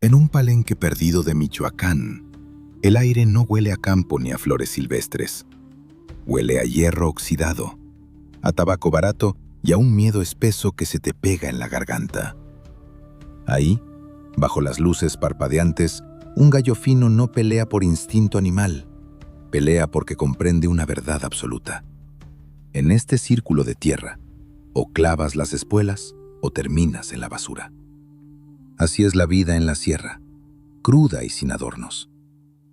En un palenque perdido de Michoacán, el aire no huele a campo ni a flores silvestres. Huele a hierro oxidado, a tabaco barato y a un miedo espeso que se te pega en la garganta. Ahí, bajo las luces parpadeantes, un gallo fino no pelea por instinto animal, pelea porque comprende una verdad absoluta. En este círculo de tierra, o clavas las espuelas o terminas en la basura. Así es la vida en la sierra, cruda y sin adornos.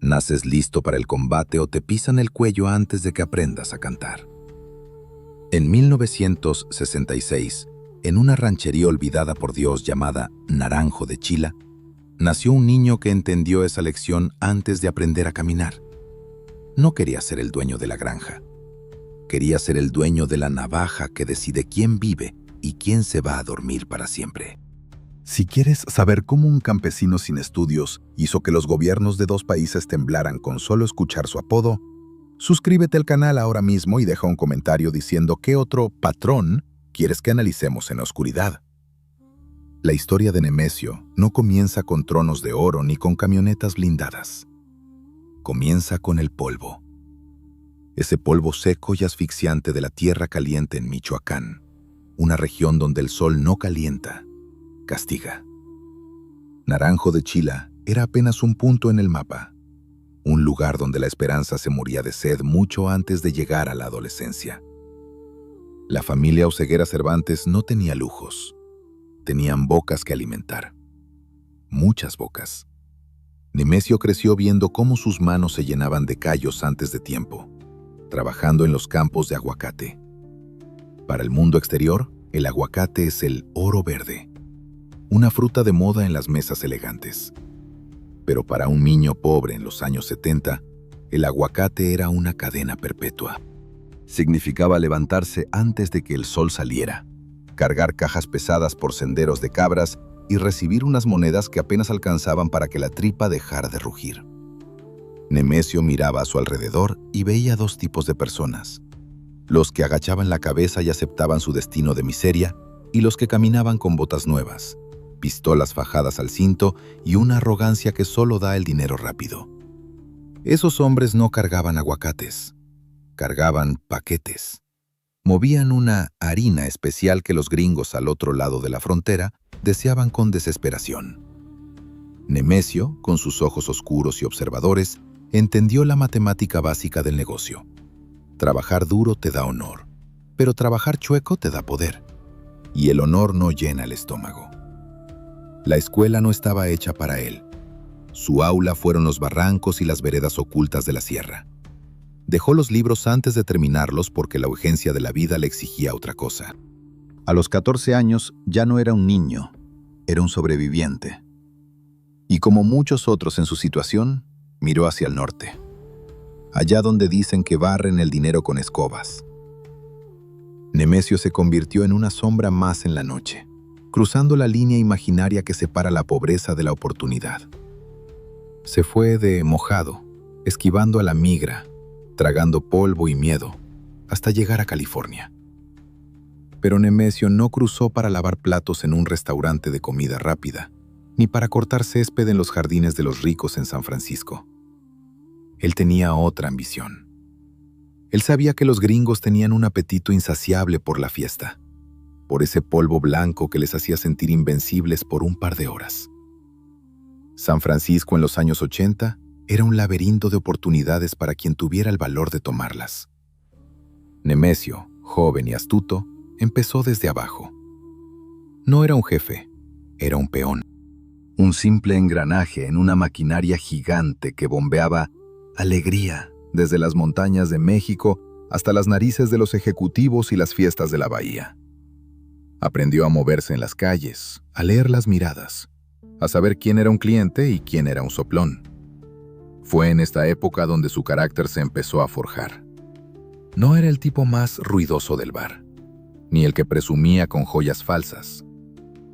Naces listo para el combate o te pisan el cuello antes de que aprendas a cantar. En 1966, en una ranchería olvidada por Dios llamada Naranjo de Chila, nació un niño que entendió esa lección antes de aprender a caminar. No quería ser el dueño de la granja. Quería ser el dueño de la navaja que decide quién vive y quién se va a dormir para siempre. Si quieres saber cómo un campesino sin estudios hizo que los gobiernos de 2 países temblaran con solo escuchar su apodo, suscríbete al canal ahora mismo y deja un comentario diciendo qué otro patrón quieres que analicemos en la oscuridad. La historia de Nemesio no comienza con tronos de oro ni con camionetas blindadas. Comienza con el polvo. Ese polvo seco y asfixiante de la tierra caliente en Michoacán, una región donde el sol no calienta, castiga. Naranjo de Chila era apenas un punto en el mapa, un lugar donde la esperanza se moría de sed mucho antes de llegar a la adolescencia. La familia Oseguera Cervantes no tenía lujos, tenían bocas que alimentar, muchas bocas. Nemesio creció viendo cómo sus manos se llenaban de callos antes de tiempo, trabajando en los campos de aguacate. Para el mundo exterior, el aguacate es el oro verde, una fruta de moda en las mesas elegantes. Pero para un niño pobre en los años 70, el aguacate era una cadena perpetua. Significaba levantarse antes de que el sol saliera, cargar cajas pesadas por senderos de cabras y recibir unas monedas que apenas alcanzaban para que la tripa dejara de rugir. Nemesio miraba a su alrededor y veía 2 tipos de personas: los que agachaban la cabeza y aceptaban su destino de miseria, y los que caminaban con botas nuevas, pistolas fajadas al cinto y una arrogancia que solo da el dinero rápido. Esos hombres no cargaban aguacates, cargaban paquetes. Movían una harina especial que los gringos al otro lado de la frontera deseaban con desesperación. Nemesio, con sus ojos oscuros y observadores, entendió la matemática básica del negocio. Trabajar duro te da honor, pero trabajar chueco te da poder. Y el honor no llena el estómago. La escuela no estaba hecha para él. Su aula fueron los barrancos y las veredas ocultas de la sierra. Dejó los libros antes de terminarlos porque la urgencia de la vida le exigía otra cosa. A los 14 años ya no era un niño, era un sobreviviente. Y como muchos otros en su situación, miró hacia el norte, allá donde dicen que barren el dinero con escobas. Nemesio se convirtió en una sombra más en la noche, cruzando la línea imaginaria que separa la pobreza de la oportunidad. Se fue de mojado, esquivando a la migra, tragando polvo y miedo, hasta llegar a California. Pero Nemesio no cruzó para lavar platos en un restaurante de comida rápida, ni para cortar césped en los jardines de los ricos en San Francisco. Él tenía otra ambición. Él sabía que los gringos tenían un apetito insaciable por la fiesta, por ese polvo blanco que les hacía sentir invencibles por un par de horas. San Francisco en los años 80 era un laberinto de oportunidades para quien tuviera el valor de tomarlas. Nemesio, joven y astuto, empezó desde abajo. No era un jefe, era un peón. Un simple engranaje en una maquinaria gigante que bombeaba alegría desde las montañas de México hasta las narices de los ejecutivos y las fiestas de la bahía. Aprendió a moverse en las calles, a leer las miradas, a saber quién era un cliente y quién era un soplón. Fue en esta época donde su carácter se empezó a forjar. No era el tipo más ruidoso del bar, ni el que presumía con joyas falsas.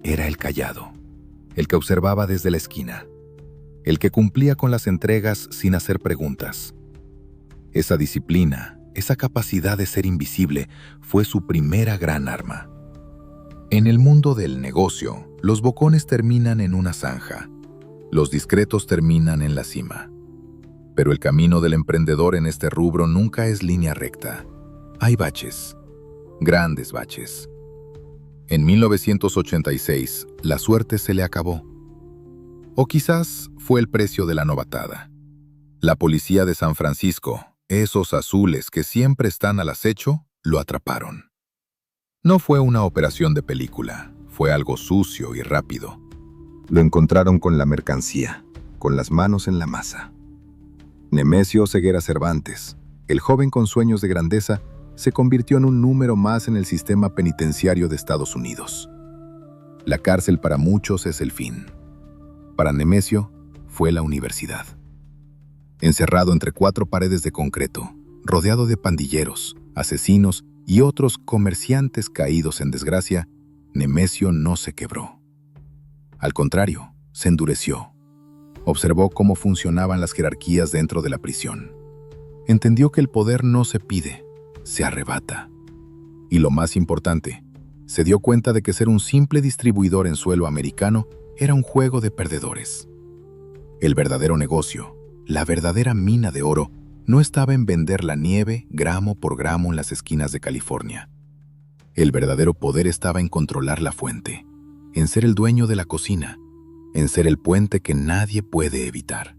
Era el callado, el que observaba desde la esquina, el que cumplía con las entregas sin hacer preguntas. Esa disciplina, esa capacidad de ser invisible, fue su primera gran arma. En el mundo del negocio, los bocones terminan en una zanja. Los discretos terminan en la cima. Pero el camino del emprendedor en este rubro nunca es línea recta. Hay baches, grandes baches. En 1986, la suerte se le acabó. O quizás fue el precio de la novatada. La policía de San Francisco, esos azules que siempre están al acecho, lo atraparon. No fue una operación de película, fue algo sucio y rápido. Lo encontraron con la mercancía, con las manos en la masa. Nemesio Ceguera Cervantes, el joven con sueños de grandeza, se convirtió en un número más en el sistema penitenciario de Estados Unidos. La cárcel para muchos es el fin. Para Nemesio fue la universidad. Encerrado entre 4 paredes de concreto, rodeado de pandilleros, asesinos y otros comerciantes caídos en desgracia, Nemesio no se quebró. Al contrario, se endureció. Observó cómo funcionaban las jerarquías dentro de la prisión. Entendió que el poder no se pide, se arrebata. Y lo más importante, se dio cuenta de que ser un simple distribuidor en suelo americano era un juego de perdedores. El verdadero negocio, la verdadera mina de oro, no estaba en vender la nieve gramo por gramo en las esquinas de California. El verdadero poder estaba en controlar la fuente, en ser el dueño de la cocina, en ser el puente que nadie puede evitar.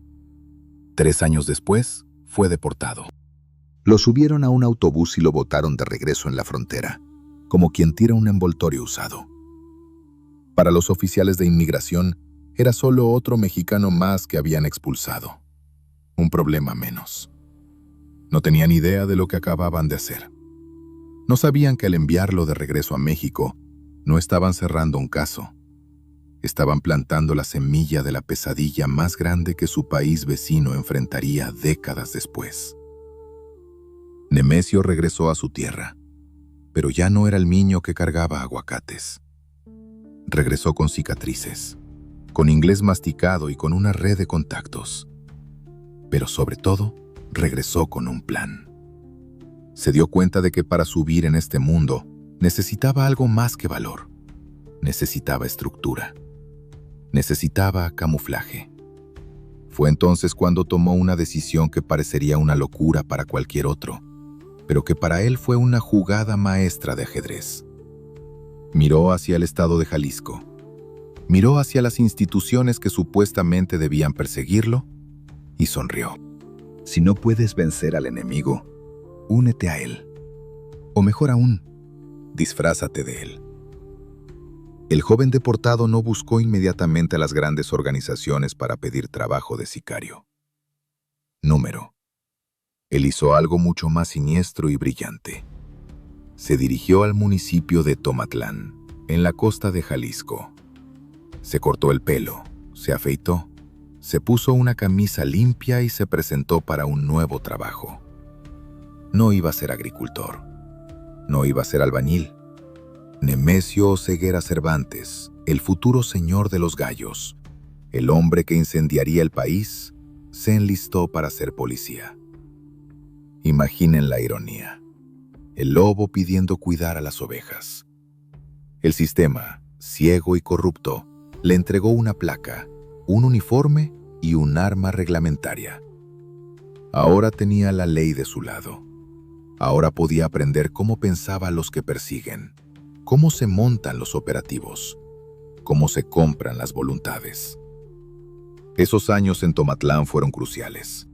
3 años después, fue deportado. Lo subieron a un autobús y lo botaron de regreso en la frontera, como quien tira un envoltorio usado. Para los oficiales de inmigración, era solo otro mexicano más que habían expulsado. Un problema menos. No tenían idea de lo que acababan de hacer. No sabían que al enviarlo de regreso a México, no estaban cerrando un caso. Estaban plantando la semilla de la pesadilla más grande que su país vecino enfrentaría décadas después. Nemesio regresó a su tierra, pero ya no era el niño que cargaba aguacates. Regresó con cicatrices, con inglés masticado y con una red de contactos. Pero sobre todo, regresó con un plan. Se dio cuenta de que para subir en este mundo necesitaba algo más que valor. Necesitaba estructura. Necesitaba camuflaje. Fue entonces cuando tomó una decisión que parecería una locura para cualquier otro, pero que para él fue una jugada maestra de ajedrez. Miró hacia el estado de Jalisco. Miró hacia las instituciones que supuestamente debían perseguirlo y sonrió. Si no puedes vencer al enemigo, únete a él. O mejor aún, disfrázate de él. El joven deportado no buscó inmediatamente a las grandes organizaciones para pedir trabajo de sicario. Número. Él hizo algo mucho más siniestro y brillante. Se dirigió al municipio de Tomatlán, en la costa de Jalisco. Se cortó el pelo, se afeitó, se puso una camisa limpia y se presentó para un nuevo trabajo. No iba a ser agricultor, no iba a ser albañil. Nemesio Ceguera Cervantes, el futuro señor de los gallos, el hombre que incendiaría el país, se enlistó para ser policía. Imaginen la ironía. El lobo pidiendo cuidar a las ovejas. El sistema, ciego y corrupto, le entregó una placa, un uniforme y un arma reglamentaria. Ahora tenía la ley de su lado. Ahora podía aprender cómo pensaban los que persiguen, cómo se montan los operativos, cómo se compran las voluntades. Esos años en Tomatlán fueron cruciales.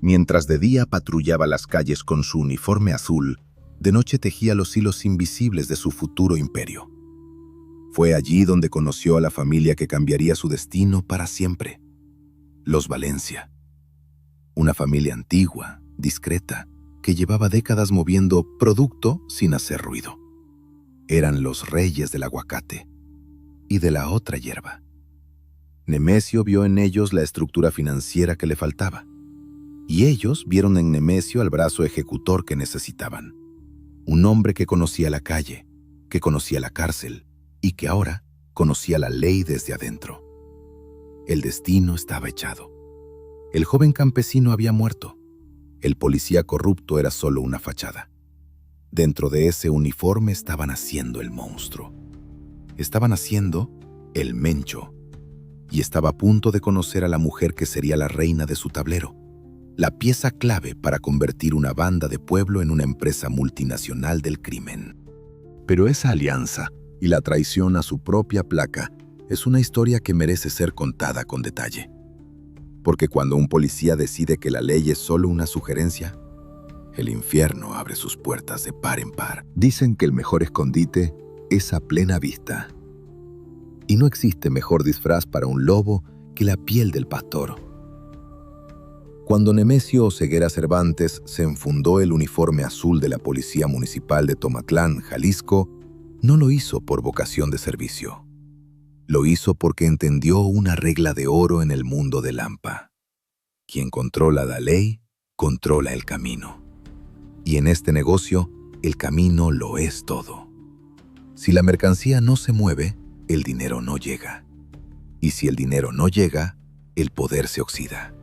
Mientras de día patrullaba las calles con su uniforme azul, de noche tejía los hilos invisibles de su futuro imperio. Fue allí donde conoció a la familia que cambiaría su destino para siempre. Los Valencia. Una familia antigua, discreta, que llevaba décadas moviendo producto sin hacer ruido. Eran los reyes del aguacate y de la otra hierba. Nemesio vio en ellos la estructura financiera que le faltaba, y ellos vieron en Nemesio al brazo ejecutor que necesitaban. Un hombre que conocía la calle, que conocía la cárcel y que ahora conocía la ley desde adentro. El destino estaba echado. El joven campesino había muerto. El policía corrupto era solo una fachada. Dentro de ese uniforme estaban haciendo el monstruo. Estaban haciendo el Mencho. y estaba a punto de conocer a la mujer que sería la reina de su tablero, la pieza clave para convertir una banda de pueblo en una empresa multinacional del crimen. Pero esa alianza y la traición a su propia placa es una historia que merece ser contada con detalle. Porque cuando un policía decide que la ley es solo una sugerencia, el infierno abre sus puertas de par en par. Dicen que el mejor escondite es a plena vista. Y no existe mejor disfraz para un lobo que la piel del pastor. Cuando Nemesio Oseguera Cervantes se enfundó el uniforme azul de la Policía Municipal de Tomatlán, Jalisco, no lo hizo por vocación de servicio. Lo hizo porque entendió una regla de oro en el mundo de Lampa. Quien controla la ley, controla el camino. Y en este negocio, el camino lo es todo. Si la mercancía no se mueve, el dinero no llega. Y si el dinero no llega, el poder se oxida.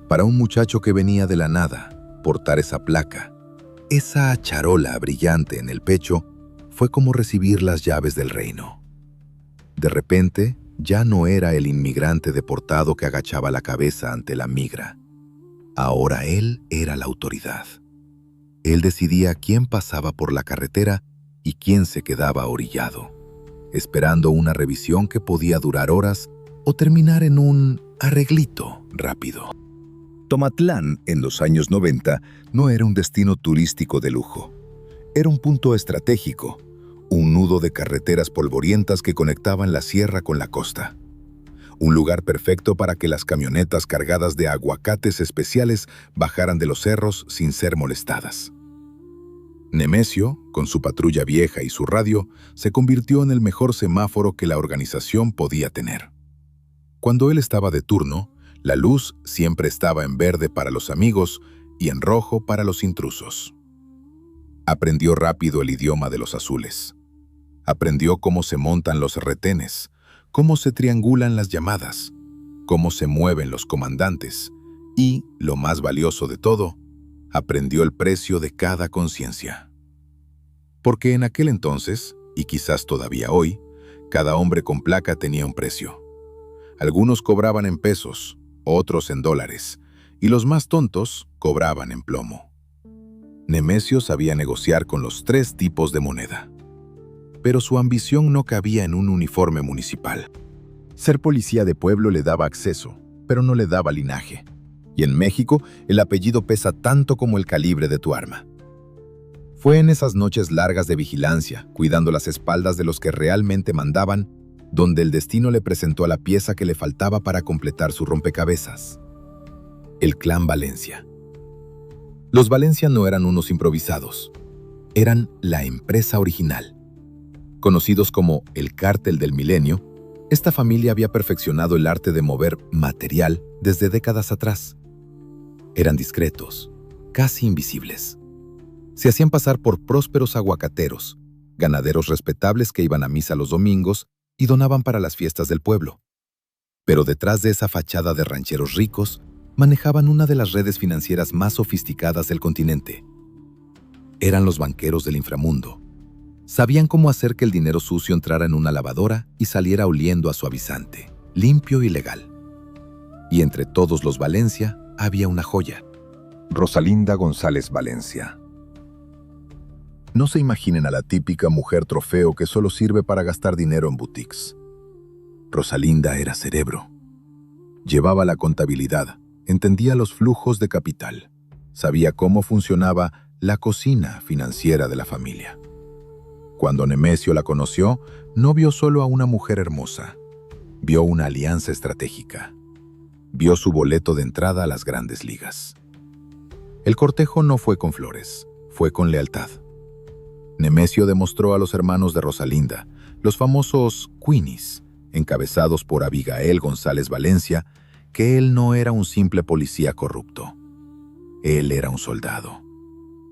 Para un muchacho que venía de la nada, portar esa placa, esa charola brillante en el pecho, fue como recibir las llaves del reino. De repente, ya no era el inmigrante deportado que agachaba la cabeza ante la migra. Ahora él era la autoridad. Él decidía quién pasaba por la carretera y quién se quedaba orillado, esperando una revisión que podía durar horas o terminar en un arreglito rápido. Tomatlán, en los años 90, no era un destino turístico de lujo. Era un punto estratégico, un nudo de carreteras polvorientas que conectaban la sierra con la costa. Un lugar perfecto para que las camionetas cargadas de aguacates especiales bajaran de los cerros sin ser molestadas. Nemesio, con su patrulla vieja y su radio, se convirtió en el mejor semáforo que la organización podía tener. Cuando él estaba de turno, la luz siempre estaba en verde para los amigos y en rojo para los intrusos. Aprendió rápido el idioma de los azules. Aprendió cómo se montan los retenes, cómo se triangulan las llamadas, cómo se mueven los comandantes y, lo más valioso de todo, aprendió el precio de cada conciencia. Porque en aquel entonces, y quizás todavía hoy, cada hombre con placa tenía un precio. Algunos cobraban en pesos, otros en dólares, y los más tontos cobraban en plomo. Nemesio sabía negociar con los 3 tipos de moneda. Pero su ambición no cabía en un uniforme municipal. Ser policía de pueblo le daba acceso, pero no le daba linaje. Y en México, el apellido pesa tanto como el calibre de tu arma. Fue en esas noches largas de vigilancia, cuidando las espaldas de los que realmente mandaban, donde el destino le presentó a la pieza que le faltaba para completar su rompecabezas. El clan Valencia. Los Valencia no eran unos improvisados, eran la empresa original. Conocidos como el Cártel del Milenio, esta familia había perfeccionado el arte de mover material desde décadas atrás. Eran discretos, casi invisibles. Se hacían pasar por prósperos aguacateros, ganaderos respetables que iban a misa los domingos y donaban para las fiestas del pueblo. Pero detrás de esa fachada de rancheros ricos, manejaban una de las redes financieras más sofisticadas del continente. Eran los banqueros del inframundo. Sabían cómo hacer que el dinero sucio entrara en una lavadora y saliera oliendo a suavizante, limpio y legal. Y entre todos los Valencia había una joya. Rosalinda González Valencia. No se imaginen a la típica mujer trofeo que solo sirve para gastar dinero en boutiques. Rosalinda era cerebro. Llevaba la contabilidad, entendía los flujos de capital, sabía cómo funcionaba la cocina financiera de la familia. Cuando Nemesio la conoció, no vio solo a una mujer hermosa, vio una alianza estratégica. Vio su boleto de entrada a las grandes ligas. El cortejo no fue con flores, fue con lealtad. Nemesio demostró a los hermanos de Rosalinda, los famosos Queenies, encabezados por Abigail González Valencia, que él no era un simple policía corrupto. Él era un soldado,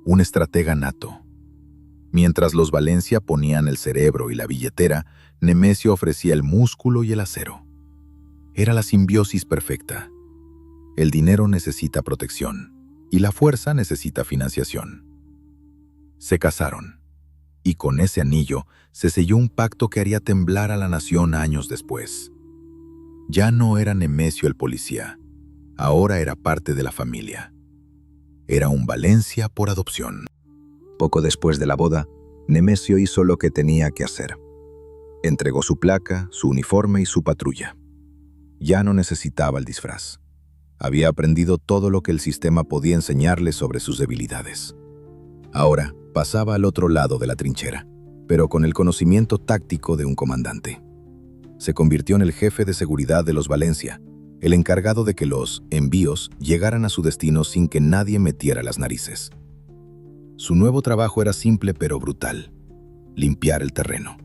un estratega nato. Mientras los Valencia ponían el cerebro y la billetera, Nemesio ofrecía el músculo y el acero. Era la simbiosis perfecta. El dinero necesita protección y la fuerza necesita financiación. Se casaron, y con ese anillo se selló un pacto que haría temblar a la nación años después. Ya no era Nemesio el policía, ahora era parte de la familia. Era un Valencia por adopción. Poco después de la boda, Nemesio hizo lo que tenía que hacer. Entregó su placa, su uniforme y su patrulla. Ya no necesitaba el disfraz. Había aprendido todo lo que el sistema podía enseñarle sobre sus debilidades. Ahora pasaba al otro lado de la trinchera, pero con el conocimiento táctico de un comandante. Se convirtió en el jefe de seguridad de los Valencia, el encargado de que los envíos llegaran a su destino sin que nadie metiera las narices. Su nuevo trabajo era simple pero brutal: limpiar el terreno.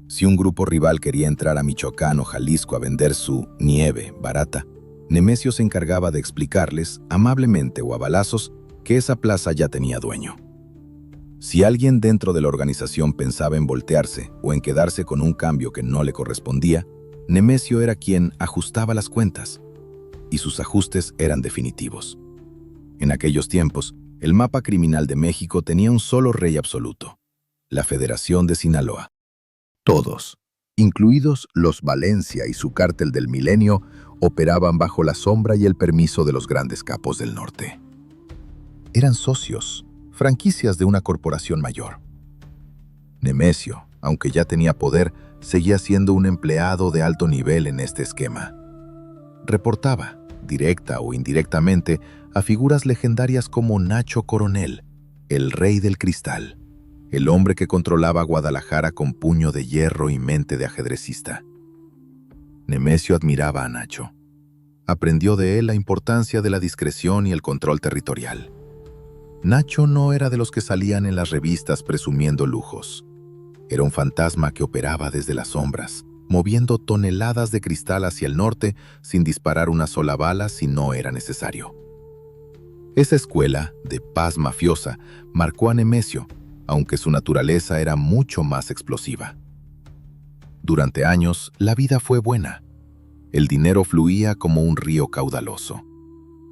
Si un grupo rival quería entrar a Michoacán o Jalisco a vender su nieve barata, Nemesio se encargaba de explicarles, amablemente o a balazos, que esa plaza ya tenía dueño. Si alguien dentro de la organización pensaba en voltearse o en quedarse con un cambio que no le correspondía, Nemesio era quien ajustaba las cuentas, y sus ajustes eran definitivos. En aquellos tiempos, el mapa criminal de México tenía un solo rey absoluto: la Federación de Sinaloa. Todos, incluidos los Valencia y su cártel del Milenio, operaban bajo la sombra y el permiso de los grandes capos del norte. Eran socios, franquicias de una corporación mayor. Nemesio, aunque ya tenía poder, seguía siendo un empleado de alto nivel en este esquema. Reportaba, directa o indirectamente, a figuras legendarias como Nacho Coronel, el rey del cristal, el hombre que controlaba Guadalajara con puño de hierro y mente de ajedrecista. Nemesio admiraba a Nacho. Aprendió de él la importancia de la discreción y el control territorial. Nacho no era de los que salían en las revistas presumiendo lujos. Era un fantasma que operaba desde las sombras, moviendo toneladas de cristal hacia el norte sin disparar una sola bala si no era necesario. Esa escuela de paz mafiosa marcó a Nemesio, aunque su naturaleza era mucho más explosiva. Durante años, la vida fue buena. El dinero fluía como un río caudaloso.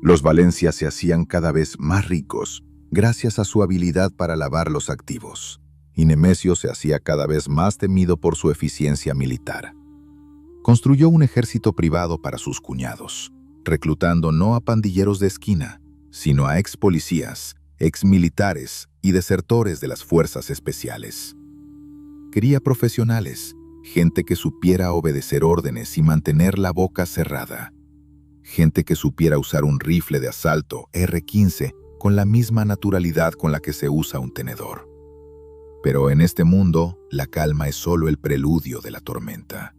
Los Valencia se hacían cada vez más ricos gracias a su habilidad para lavar los activos, y Nemesio se hacía cada vez más temido por su eficiencia militar. Construyó un ejército privado para sus cuñados, reclutando no a pandilleros de esquina, sino a ex policías, ex militares y desertores de las fuerzas especiales. Quería profesionales, gente que supiera obedecer órdenes y mantener la boca cerrada. Gente que supiera usar un rifle de asalto R-15 con la misma naturalidad con la que se usa un tenedor. Pero en este mundo, la calma es solo el preludio de la tormenta.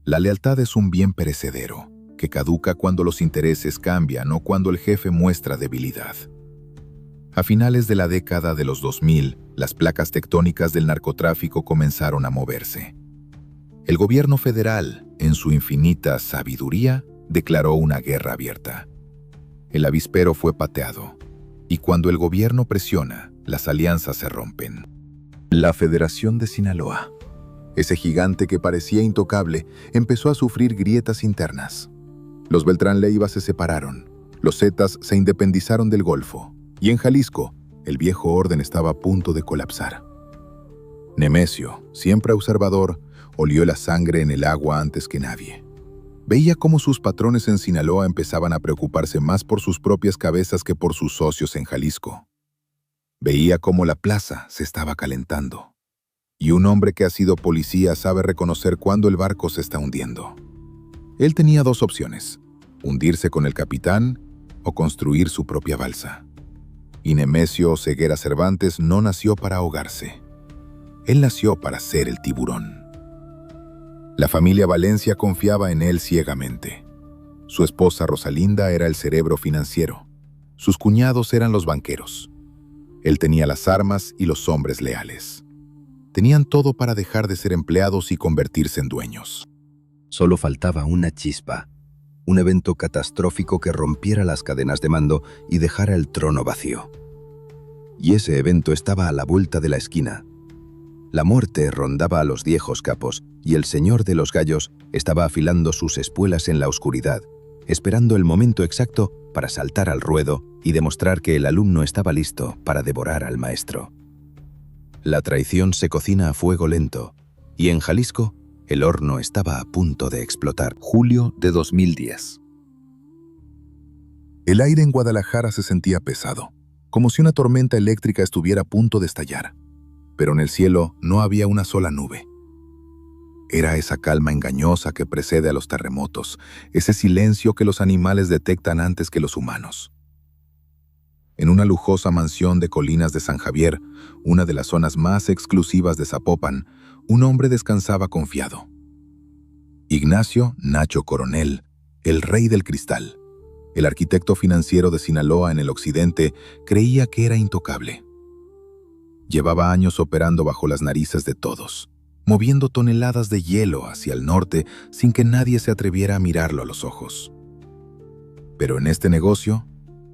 La lealtad es un bien perecedero, que caduca cuando los intereses cambian o cuando el jefe muestra debilidad. A finales de la década de los 2000, las placas tectónicas del narcotráfico comenzaron a moverse. El gobierno federal, en su infinita sabiduría, declaró una guerra abierta. El avispero fue pateado, y cuando el gobierno presiona, las alianzas se rompen. La Federación de Sinaloa, ese gigante que parecía intocable, empezó a sufrir grietas internas. Los Beltrán Leiva se separaron, los Zetas se independizaron del Golfo, y en Jalisco, el viejo orden estaba a punto de colapsar. Nemesio, siempre observador, olió la sangre en el agua antes que nadie. Veía cómo sus patrones en Sinaloa empezaban a preocuparse más por sus propias cabezas que por sus socios en Jalisco. Veía cómo la plaza se estaba calentando. Y un hombre que ha sido policía sabe reconocer cuándo el barco se está hundiendo. Él tenía dos opciones: hundirse con el capitán o construir su propia balsa. Y Nemesio Ceguera Cervantes no nació para ahogarse. Él nació para ser el tiburón. La familia Valencia confiaba en él ciegamente. Su esposa Rosalinda era el cerebro financiero. Sus cuñados eran los banqueros. Él tenía las armas y los hombres leales. Tenían todo para dejar de ser empleados y convertirse en dueños. Solo faltaba una chispa, un evento catastrófico que rompiera las cadenas de mando y dejara el trono vacío. Y ese evento estaba a la vuelta de la esquina. La muerte rondaba a los viejos capos y el señor de los gallos estaba afilando sus espuelas en la oscuridad, esperando el momento exacto para saltar al ruedo y demostrar que el alumno estaba listo para devorar al maestro. La traición se cocina a fuego lento, y en Jalisco El horno estaba a punto de explotar. Julio de 2010. El aire en Guadalajara se sentía pesado, como si una tormenta eléctrica estuviera a punto de estallar. Pero en el cielo no había una sola nube. Era esa calma engañosa que precede a los terremotos, ese silencio que los animales detectan antes que los humanos. En una lujosa mansión de colinas de San Javier, una de las zonas más exclusivas de Zapopan, un hombre descansaba confiado. Ignacio Nacho Coronel, el rey del cristal. El arquitecto financiero de Sinaloa en el occidente creía que era intocable. Llevaba años operando bajo las narices de todos, moviendo toneladas de hielo hacia el norte sin que nadie se atreviera a mirarlo a los ojos. Pero en este negocio,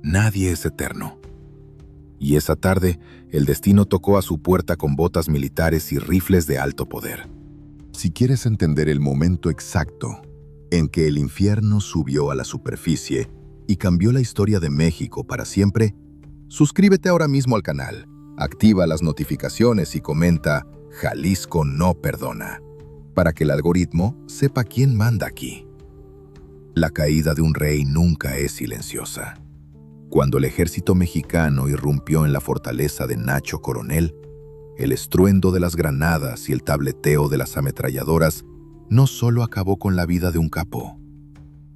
nadie es eterno. Y esa tarde, el destino tocó a su puerta con botas militares y rifles de alto poder. Si quieres entender el momento exacto en que el infierno subió a la superficie y cambió la historia de México para siempre, suscríbete ahora mismo al canal, activa las notificaciones y comenta «Jalisco no perdona», para que el algoritmo sepa quién manda aquí. La caída de un rey nunca es silenciosa. Cuando el ejército mexicano irrumpió en la fortaleza de Nacho Coronel, el estruendo de las granadas y el tableteo de las ametralladoras no solo acabó con la vida de un capo,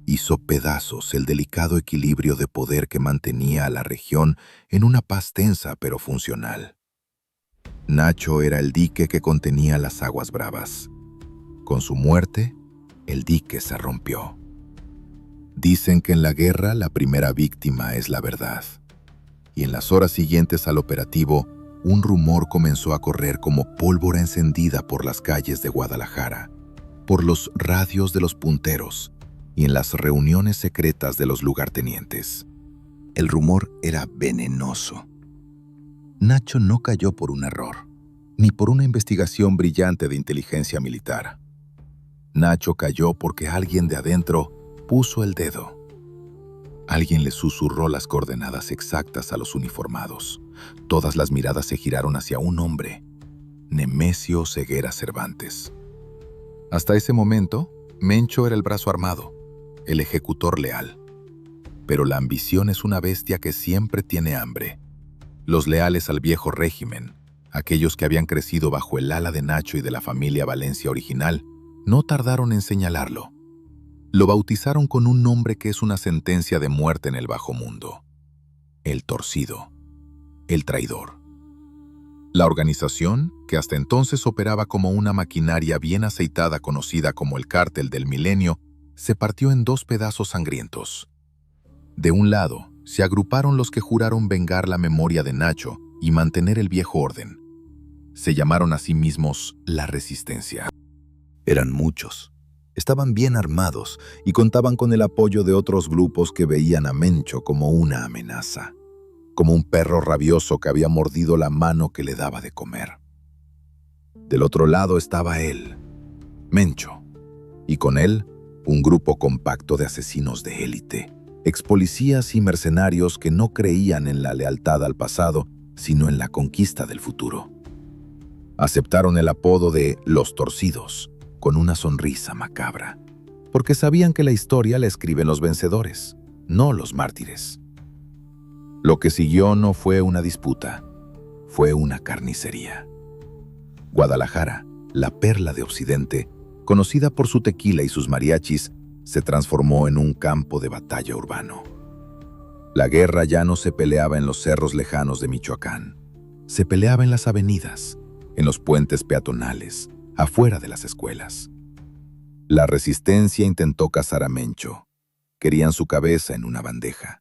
hizo pedazos el delicado equilibrio de poder que mantenía a la región en una paz tensa pero funcional. Nacho era el dique que contenía las aguas bravas. Con su muerte, el dique se rompió. Dicen que en la guerra la primera víctima es la verdad. Y en las horas siguientes al operativo, un rumor comenzó a correr como pólvora encendida por las calles de Guadalajara, por los radios de los punteros y en las reuniones secretas de los lugartenientes. El rumor era venenoso. Nacho no cayó por un error, ni por una investigación brillante de inteligencia militar. Nacho cayó porque alguien de adentro puso el dedo. Alguien le susurró las coordenadas exactas a los uniformados. Todas las miradas se giraron hacia un hombre, Nemesio Ceguera Cervantes. Hasta ese momento, Mencho era el brazo armado, el ejecutor leal. Pero la ambición es una bestia que siempre tiene hambre. Los leales al viejo régimen, aquellos que habían crecido bajo el ala de Nacho y de la familia Valencia original, no tardaron en señalarlo. Lo bautizaron con un nombre que es una sentencia de muerte en el bajo mundo: el torcido, el traidor. La organización, que hasta entonces operaba como una maquinaria bien aceitada conocida como el Cártel del Milenio, se partió en dos pedazos sangrientos. De un lado, se agruparon los que juraron vengar la memoria de Nacho y mantener el viejo orden. Se llamaron a sí mismos la Resistencia. Eran muchos. Estaban bien armados y contaban con el apoyo de otros grupos que veían a Mencho como una amenaza, como un perro rabioso que había mordido la mano que le daba de comer. Del otro lado estaba él, Mencho, y con él un grupo compacto de asesinos de élite, expolicías y mercenarios que no creían en la lealtad al pasado, sino en la conquista del futuro. Aceptaron el apodo de Los Torcidos, con una sonrisa macabra, porque sabían que la historia la escriben los vencedores, no los mártires. Lo que siguió no fue una disputa, fue una carnicería. Guadalajara, la perla de Occidente, conocida por su tequila y sus mariachis, se transformó en un campo de batalla urbano. La guerra ya no se peleaba en los cerros lejanos de Michoacán, se peleaba en las avenidas, en los puentes peatonales, afuera de las escuelas. La Resistencia intentó cazar a Mencho. Querían su cabeza en una bandeja.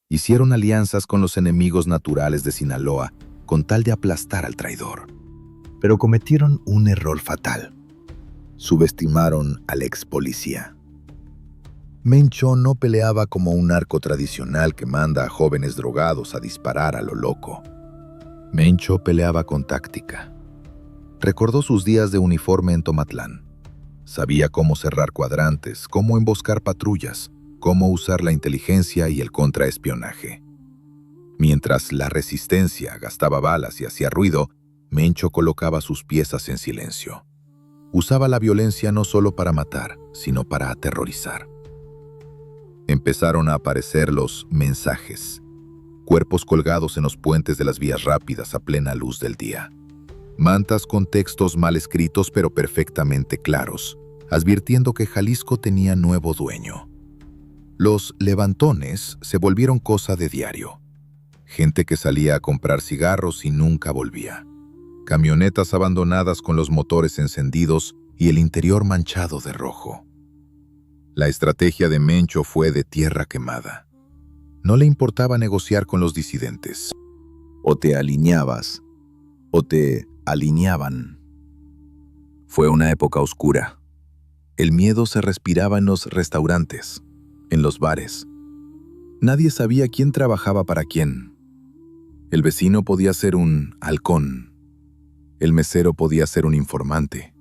Hicieron alianzas con los enemigos naturales de Sinaloa con tal de aplastar al traidor. Pero cometieron un error fatal. Subestimaron al ex policía. Mencho no peleaba como un narco tradicional que manda a jóvenes drogados a disparar a lo loco. Mencho peleaba con táctica. Recordó sus días de uniforme en Tomatlán. Sabía cómo cerrar cuadrantes, cómo emboscar patrullas, cómo usar la inteligencia y el contraespionaje. Mientras la Resistencia gastaba balas y hacía ruido, Mencho colocaba sus piezas en silencio. usaba la violencia no solo para matar, sino para aterrorizar. Empezaron a aparecer los mensajes, cuerpos colgados en los puentes de las vías rápidas a plena luz del día. Mantas con textos mal escritos pero perfectamente claros, advirtiendo que Jalisco tenía nuevo dueño. Los levantones se volvieron cosa de diario. Gente que salía a comprar cigarros y nunca volvía. Camionetas abandonadas con los motores encendidos y el interior manchado de rojo. La estrategia de Mencho fue de tierra quemada. No le importaba negociar con los disidentes. O te alineabas, o te alineaban. Fue una época oscura. El miedo se respiraba en los restaurantes, en los bares. Nadie sabía quién trabajaba para quién. El vecino podía ser un halcón. El mesero podía ser un informante.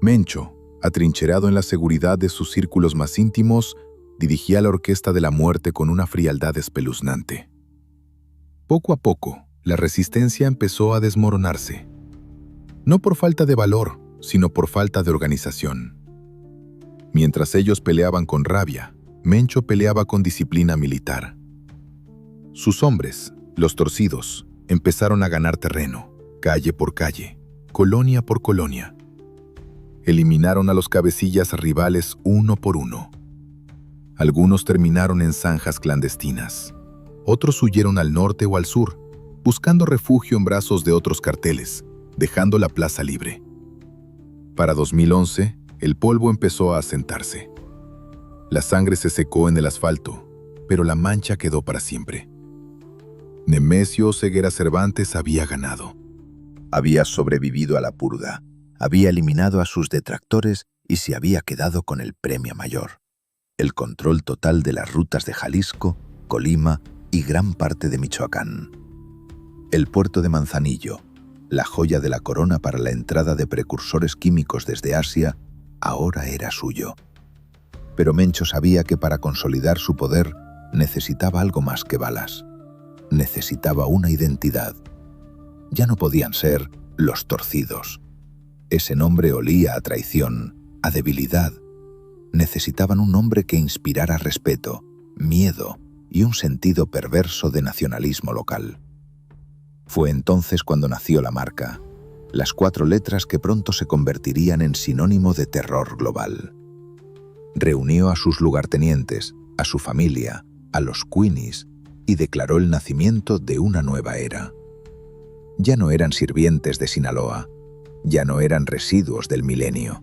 Mencho, atrincherado en la seguridad de sus círculos más íntimos, dirigía la orquesta de la muerte con una frialdad espeluznante. Poco a poco, la resistencia empezó a desmoronarse. No por falta de valor, sino por falta de organización. Mientras ellos peleaban con rabia, Mencho peleaba con disciplina militar. Sus hombres, los torcidos, empezaron a ganar terreno, calle por calle, colonia por colonia. Eliminaron a los cabecillas rivales uno por uno. Algunos terminaron en zanjas clandestinas. Otros huyeron al norte o al sur, buscando refugio en brazos de otros carteles, dejando la plaza libre. Para 2011, el polvo empezó a asentarse. La sangre se secó en el asfalto, pero la mancha quedó para siempre. Nemesio Ceguera Cervantes había ganado. Había sobrevivido a la purga, había eliminado a sus detractores y se había quedado con el premio mayor: el control total de las rutas de Jalisco, Colima y gran parte de Michoacán. El puerto de Manzanillo, la joya de la corona para la entrada de precursores químicos desde Asia, ahora era suyo. Pero Mencho sabía que para consolidar su poder necesitaba algo más que balas. Necesitaba una identidad. Ya no podían ser los torcidos. Ese nombre olía a traición, a debilidad. Necesitaban un nombre que inspirara respeto, miedo y un sentido perverso de nacionalismo local. Fue entonces cuando nació la marca, las 4 letras que pronto se convertirían en sinónimo de terror global. Reunió a sus lugartenientes, a su familia, a los Queenies, y declaró el nacimiento de una nueva era. Ya no eran sirvientes de Sinaloa, ya no eran residuos del milenio.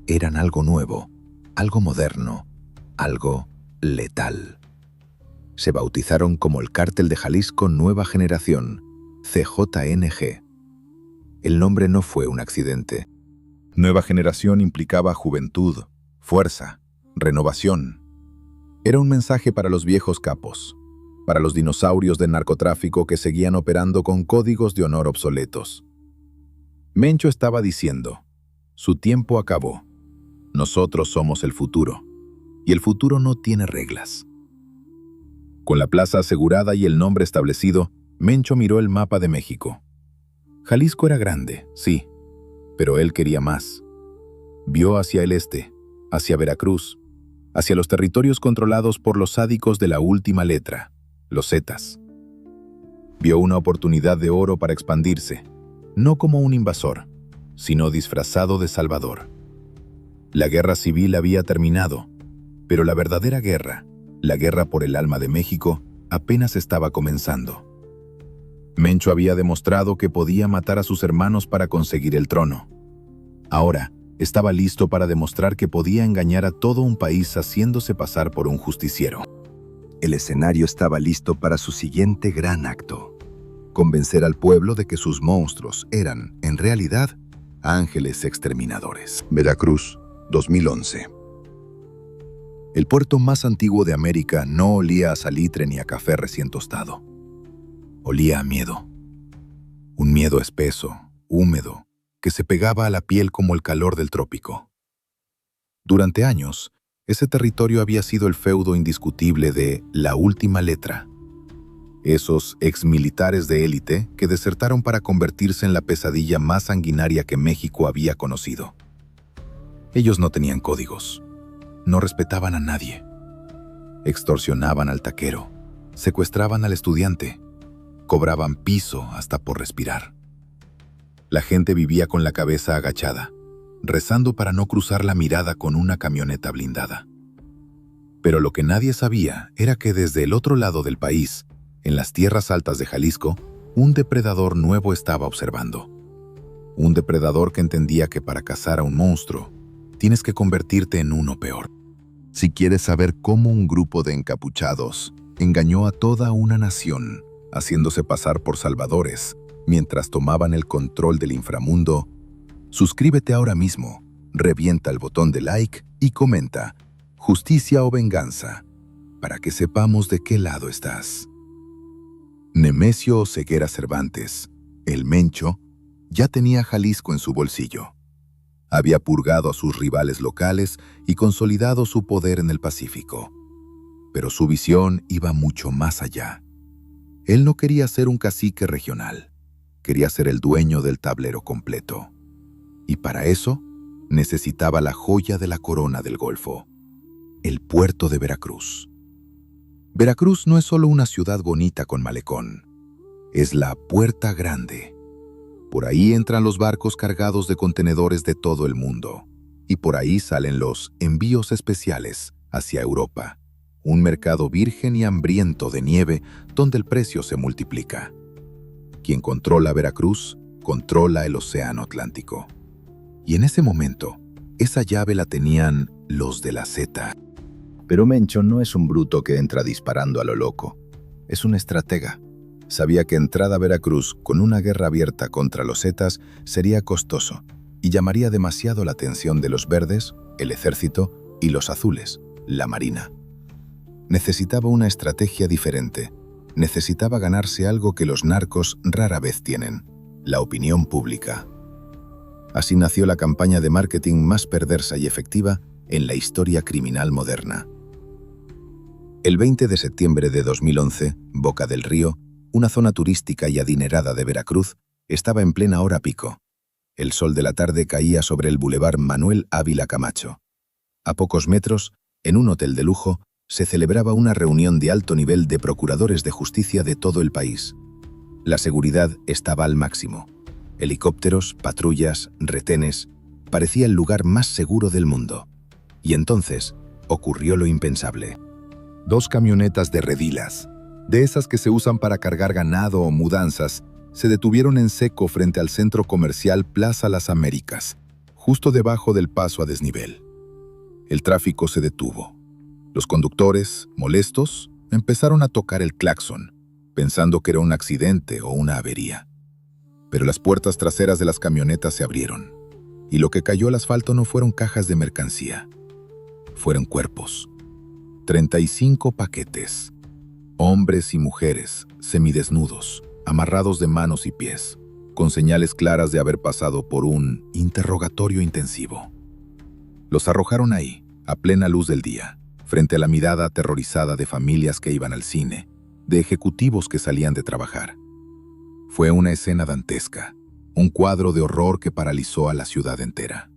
Eran algo nuevo, algo moderno, algo letal. Se bautizaron como el Cártel de Jalisco Nueva Generación, CJNG. El nombre no fue un accidente. Nueva generación implicaba juventud, fuerza, renovación. Era un mensaje para los viejos capos, para los dinosaurios del narcotráfico que seguían operando con códigos de honor obsoletos. Mencho estaba diciendo: su tiempo acabó. Nosotros somos el futuro, y el futuro no tiene reglas. Con la plaza asegurada y el nombre establecido, Mencho miró el mapa de México. Jalisco era grande, sí, pero él quería más. Vio hacia el este, hacia Veracruz, hacia los territorios controlados por los sádicos de la última letra, los Zetas. Vio una oportunidad de oro para expandirse, no como un invasor, sino disfrazado de salvador. La guerra civil había terminado, pero la verdadera guerra, la guerra por el alma de México, apenas estaba comenzando. Mencho había demostrado que podía matar a sus hermanos para conseguir el trono. Ahora, estaba listo para demostrar que podía engañar a todo un país haciéndose pasar por un justiciero. El escenario estaba listo para su siguiente gran acto: convencer al pueblo de que sus monstruos eran, en realidad, ángeles exterminadores. Veracruz, 2011. El puerto más antiguo de América no olía a salitre ni a café recién tostado. Olía a miedo. Un miedo espeso, húmedo, que se pegaba a la piel como el calor del trópico. Durante años, ese territorio había sido el feudo indiscutible de la última letra. Esos exmilitares de élite que desertaron para convertirse en la pesadilla más sanguinaria que México había conocido. Ellos no tenían códigos, no respetaban a nadie. Extorsionaban al taquero, secuestraban al estudiante, cobraban piso hasta por respirar. La gente vivía con la cabeza agachada, rezando para no cruzar la mirada con una camioneta blindada. Pero lo que nadie sabía era que desde el otro lado del país, en las tierras altas de Jalisco, un depredador nuevo estaba observando. Un depredador que entendía que para cazar a un monstruo, tienes que convertirte en uno peor. Si quieres saber cómo un grupo de encapuchados engañó a toda una nación, haciéndose pasar por salvadores, mientras tomaban el control del inframundo, suscríbete ahora mismo, revienta el botón de like y comenta «Justicia o venganza», para que sepamos de qué lado estás. Nemesio Oseguera Cervantes, el Mencho, ya tenía Jalisco en su bolsillo. Había purgado a sus rivales locales y consolidado su poder en el Pacífico. Pero su visión iba mucho más allá. Él no quería ser un cacique regional, quería ser el dueño del tablero completo. Y para eso necesitaba la joya de la corona del Golfo, el puerto de Veracruz. Veracruz no es solo una ciudad bonita con malecón, es la Puerta Grande. Por ahí entran los barcos cargados de contenedores de todo el mundo, y por ahí salen los envíos especiales hacia Europa, un mercado virgen y hambriento de nieve donde el precio se multiplica. Quien controla Veracruz, controla el océano Atlántico. Y en ese momento, esa llave la tenían los de la Z. Pero Mencho no es un bruto que entra disparando a lo loco, es un estratega. Sabía que entrar a Veracruz con una guerra abierta contra los Zetas sería costoso y llamaría demasiado la atención de los verdes, el ejército, y los azules, la marina. Necesitaba una estrategia diferente. Necesitaba ganarse algo que los narcos rara vez tienen: la opinión pública. Así nació la campaña de marketing más perversa y efectiva en la historia criminal moderna. El 20 de septiembre de 2011, Boca del Río, una zona turística y adinerada de Veracruz, estaba en plena hora pico. El sol de la tarde caía sobre el bulevar Manuel Ávila Camacho. A pocos metros, en un hotel de lujo, se celebraba una reunión de alto nivel de procuradores de justicia de todo el país. La seguridad estaba al máximo. Helicópteros, patrullas, retenes. Parecía el lugar más seguro del mundo. Y entonces ocurrió lo impensable. 2 camionetas de redilas, de esas que se usan para cargar ganado o mudanzas, se detuvieron en seco frente al centro comercial Plaza Las Américas, justo debajo del paso a desnivel. El tráfico se detuvo. Los conductores, molestos, empezaron a tocar el claxon, pensando que era un accidente o una avería. Pero las puertas traseras de las camionetas se abrieron, y lo que cayó al asfalto no fueron cajas de mercancía, fueron cuerpos. 35 paquetes. Hombres y mujeres, semidesnudos, amarrados de manos y pies, con señales claras de haber pasado por un interrogatorio intensivo. Los arrojaron ahí, a plena luz del día, frente a la mirada aterrorizada de familias que iban al cine, de ejecutivos que salían de trabajar. Fue una escena dantesca, un cuadro de horror que paralizó a la ciudad entera.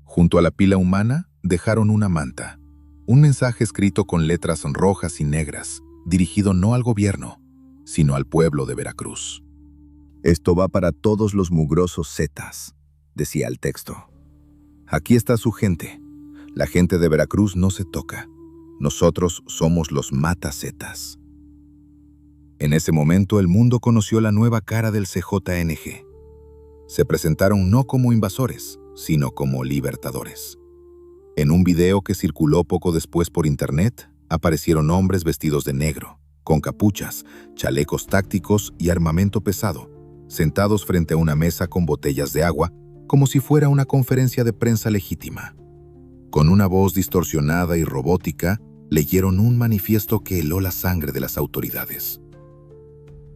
Junto a la pila humana dejaron una manta, un mensaje escrito con letras rojas y negras, dirigido no al gobierno, sino al pueblo de Veracruz. «Esto va para todos los mugrosos zetas», decía el texto. «Aquí está su gente. La gente de Veracruz no se toca. Nosotros somos los matazetas». En ese momento el mundo conoció la nueva cara del CJNG. Se presentaron no como invasores, sino como libertadores. En un video que circuló poco después por internet, aparecieron hombres vestidos de negro, con capuchas, chalecos tácticos y armamento pesado, sentados frente a una mesa con botellas de agua, como si fuera una conferencia de prensa legítima. Con una voz distorsionada y robótica, leyeron un manifiesto que heló la sangre de las autoridades.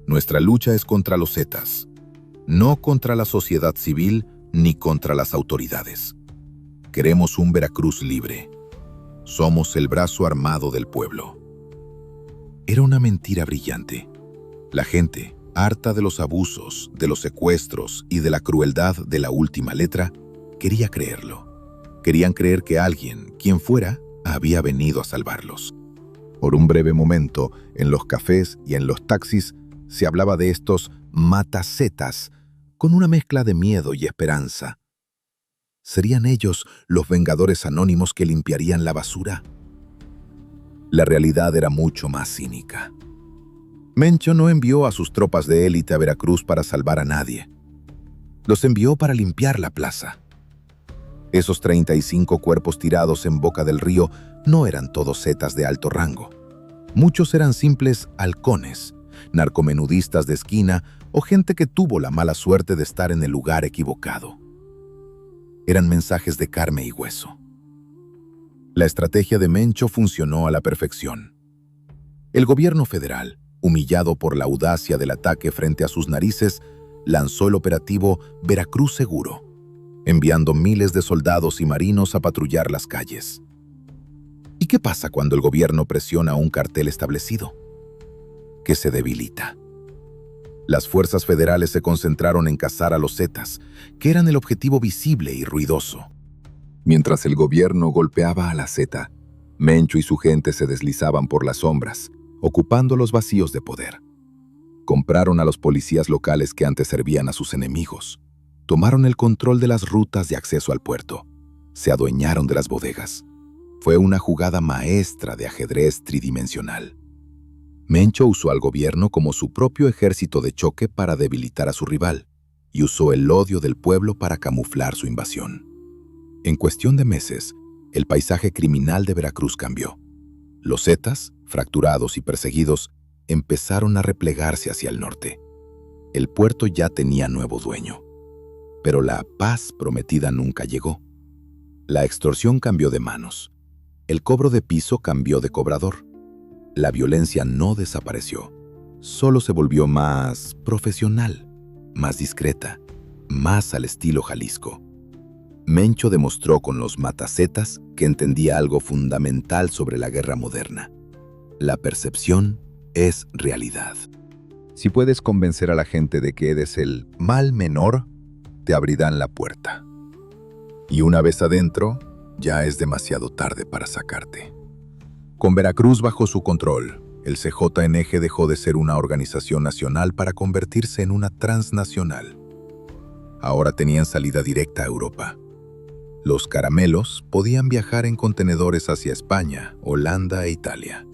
Nuestra lucha es contra los zetas, no contra la sociedad civil ni contra las autoridades. Queremos un Veracruz libre. Somos el brazo armado del pueblo. Era una mentira brillante. La gente, harta de los abusos, de los secuestros y de la crueldad de la última letra, quería creerlo. Querían creer que alguien, quien fuera, había venido a salvarlos. Por un breve momento, en los cafés y en los taxis, se hablaba de estos matacetas, con una mezcla de miedo y esperanza. ¿Serían ellos los vengadores anónimos que limpiarían la basura? La realidad era mucho más cínica. Mencho no envió a sus tropas de élite a Veracruz para salvar a nadie. Los envió para limpiar la plaza. Esos 35 cuerpos tirados en boca del río no eran todos zetas de alto rango. Muchos eran simples halcones, narcomenudistas de esquina o gente que tuvo la mala suerte de estar en el lugar equivocado. Eran mensajes de carne y hueso. La estrategia de Mencho funcionó a la perfección. El gobierno federal, humillado por la audacia del ataque frente a sus narices, lanzó el operativo Veracruz Seguro, enviando miles de soldados y marinos a patrullar las calles. ¿Y qué pasa cuando el gobierno presiona un cartel establecido? Que se debilita. Las fuerzas federales se concentraron en cazar a los zetas, que eran el objetivo visible y ruidoso. Mientras el gobierno golpeaba a la zeta, Mencho y su gente se deslizaban por las sombras, ocupando los vacíos de poder. Compraron a los policías locales que antes servían a sus enemigos. Tomaron el control de las rutas de acceso al puerto. Se adueñaron de las bodegas. Fue una jugada maestra de ajedrez tridimensional. Mencho usó al gobierno como su propio ejército de choque para debilitar a su rival y usó el odio del pueblo para camuflar su invasión. En cuestión de meses, el paisaje criminal de Veracruz cambió. Los zetas, fracturados y perseguidos, empezaron a replegarse hacia el norte. El puerto ya tenía nuevo dueño. Pero la paz prometida nunca llegó. La extorsión cambió de manos. El cobro de piso cambió de cobrador. La violencia no desapareció. Solo se volvió más profesional, más discreta, más al estilo Jalisco. Mencho demostró con los matacetas que entendía algo fundamental sobre la guerra moderna. La percepción es realidad. Si puedes convencer a la gente de que eres el mal menor, te abrirán la puerta. Y una vez adentro, ya es demasiado tarde para sacarte. Con Veracruz bajo su control, el CJNG dejó de ser una organización nacional para convertirse en una transnacional. Ahora tenían salida directa a Europa. Los caramelos podían viajar en contenedores hacia España, Holanda e Italia.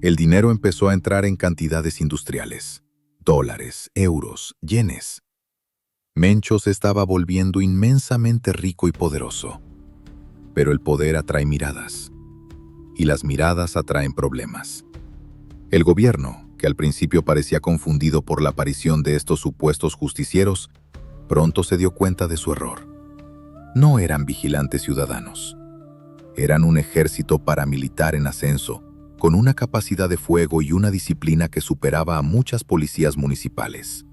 El dinero empezó a entrar en cantidades industriales: dólares, euros, yenes. Mencho se estaba volviendo inmensamente rico y poderoso. Pero el poder atrae miradas. Y las miradas atraen problemas. El gobierno, que al principio parecía confundido por la aparición de estos supuestos justicieros, pronto se dio cuenta de su error. No eran vigilantes ciudadanos. Eran un ejército paramilitar en ascenso, con una capacidad de fuego y una disciplina que superaba a muchas policías municipales.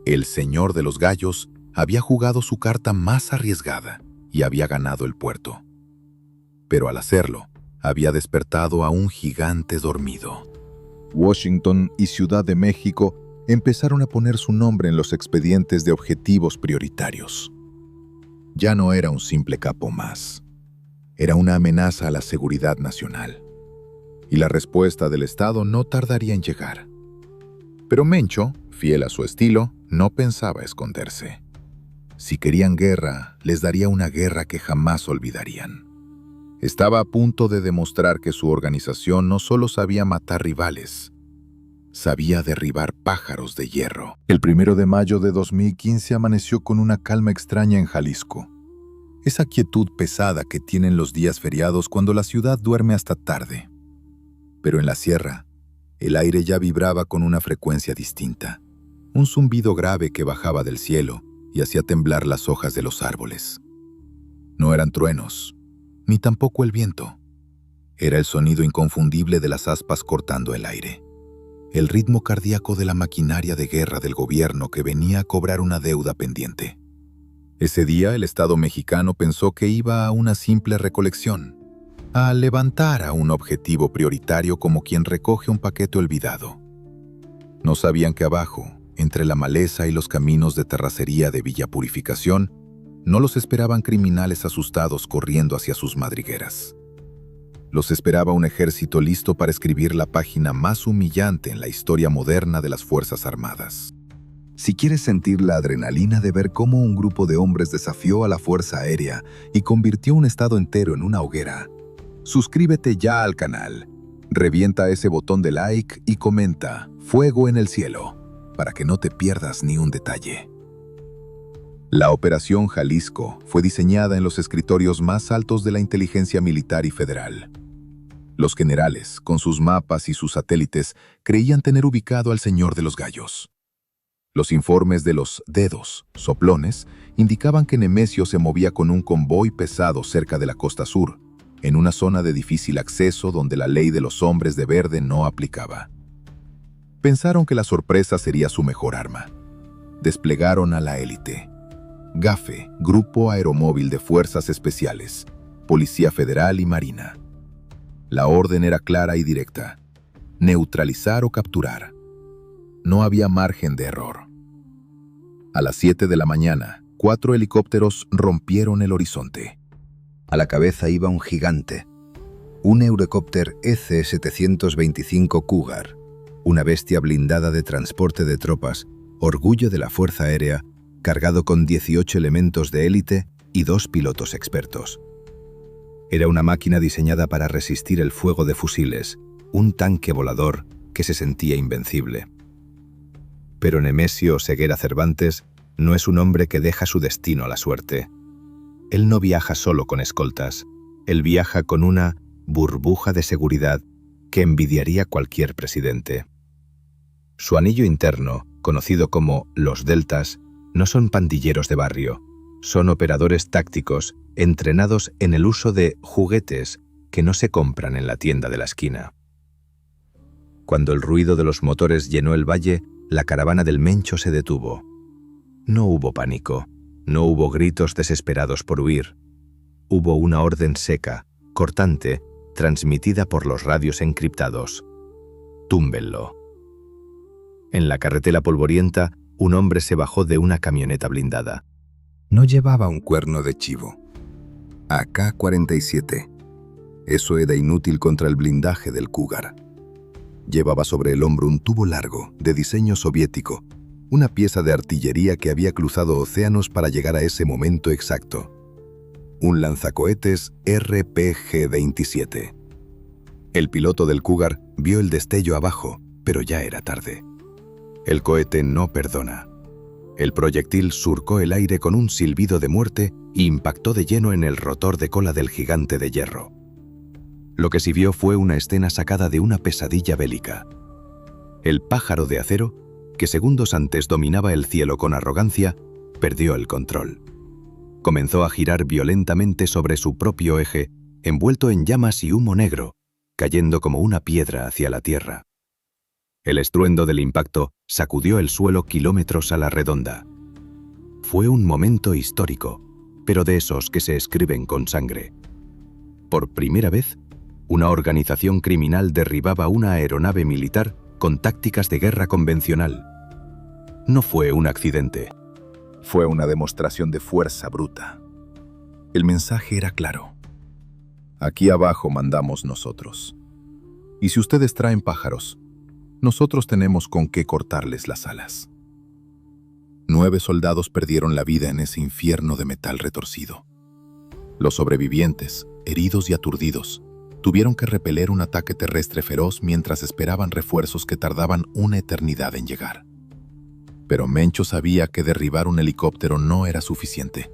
El señor de los gallos había jugado su carta más arriesgada y había ganado el puerto. Pero al hacerlo, había despertado a un gigante dormido. Washington y Ciudad de México empezaron a poner su nombre en los expedientes de objetivos prioritarios. Ya no era un simple capo más. Era una amenaza a la seguridad nacional. Y la respuesta del Estado no tardaría en llegar. Pero Mencho, fiel a su estilo, no pensaba esconderse. Si querían guerra, les daría una guerra que jamás olvidarían. Estaba a punto de demostrar que su organización no solo sabía matar rivales, sabía derribar pájaros de hierro. El 1 de mayo de 2015 amaneció con una calma extraña en Jalisco. Esa quietud pesada que tienen los días feriados cuando la ciudad duerme hasta tarde. Pero en la sierra, el aire ya vibraba con una frecuencia distinta. Un zumbido grave que bajaba del cielo y hacía temblar las hojas de los árboles. No eran truenos, ni tampoco el viento. Era el sonido inconfundible de las aspas cortando el aire. El ritmo cardíaco de la maquinaria de guerra del gobierno que venía a cobrar una deuda pendiente. Ese día el Estado mexicano pensó que iba a una simple recolección, a levantar a un objetivo prioritario como quien recoge un paquete olvidado. No sabían que abajo, entre la maleza y los caminos de terracería de Villa Purificación, No los esperaban criminales asustados corriendo hacia sus madrigueras. Los esperaba un ejército listo para escribir la página más humillante en la historia moderna de las Fuerzas Armadas. Si quieres sentir la adrenalina de ver cómo un grupo de hombres desafió a la Fuerza Aérea y convirtió un estado entero en una hoguera, suscríbete ya al canal, revienta ese botón de like y comenta "Fuego en el cielo" para que no te pierdas ni un detalle. La Operación Jalisco fue diseñada en los escritorios más altos de la inteligencia militar y federal. Los generales, con sus mapas y sus satélites, creían tener ubicado al Señor de los Gallos. Los informes de los dedos, soplones, indicaban que Nemesio se movía con un convoy pesado cerca de la costa sur, en una zona de difícil acceso donde la ley de los hombres de verde no aplicaba. Pensaron que la sorpresa sería su mejor arma. Desplegaron a la élite. GAFE, Grupo Aeromóvil de Fuerzas Especiales, Policía Federal y Marina. La orden era clara y directa: neutralizar o capturar. No había margen de error. A las 7 de la mañana, 4 helicópteros rompieron el horizonte. A la cabeza iba un gigante, un Eurocopter EC-725 Cougar, una bestia blindada de transporte de tropas, orgullo de la Fuerza Aérea, cargado con 18 elementos de élite y 2 pilotos expertos. Era una máquina diseñada para resistir el fuego de fusiles, un tanque volador que se sentía invencible. Pero Nemesio Ceguera Cervantes no es un hombre que deja su destino a la suerte. Él no viaja solo con escoltas, él viaja con una burbuja de seguridad que envidiaría cualquier presidente. Su anillo interno, conocido como los Deltas, no son pandilleros de barrio, son operadores tácticos entrenados en el uso de juguetes que no se compran en la tienda de la esquina. Cuando el ruido de los motores llenó el valle, la caravana del Mencho se detuvo. No hubo pánico, no hubo gritos desesperados por huir. Hubo una orden seca, cortante, transmitida por los radios encriptados. Túmbenlo. En la carretera polvorienta, un hombre se bajó de una camioneta blindada. No llevaba un cuerno de chivo. AK-47. Eso era inútil contra el blindaje del Cougar. Llevaba sobre el hombro un tubo largo, de diseño soviético, una pieza de artillería que había cruzado océanos para llegar a ese momento exacto. Un lanzacohetes RPG-27. El piloto del Cougar vio el destello abajo, pero ya era tarde. El cohete no perdona. El proyectil surcó el aire con un silbido de muerte e impactó de lleno en el rotor de cola del gigante de hierro. Lo que sí vio fue una escena sacada de una pesadilla bélica. El pájaro de acero, que segundos antes dominaba el cielo con arrogancia, perdió el control. Comenzó a girar violentamente sobre su propio eje, envuelto en llamas y humo negro, cayendo como una piedra hacia la tierra. El estruendo del impacto sacudió el suelo kilómetros a la redonda. Fue un momento histórico, pero de esos que se escriben con sangre. Por primera vez, una organización criminal derribaba una aeronave militar con tácticas de guerra convencional. No fue un accidente. Fue una demostración de fuerza bruta. El mensaje era claro. Aquí abajo mandamos nosotros. Y si ustedes traen pájaros, nosotros tenemos con qué cortarles las alas. 9 soldados perdieron la vida en ese infierno de metal retorcido. Los sobrevivientes, heridos y aturdidos, tuvieron que repeler un ataque terrestre feroz mientras esperaban refuerzos que tardaban una eternidad en llegar. Pero Mencho sabía que derribar un helicóptero no era suficiente.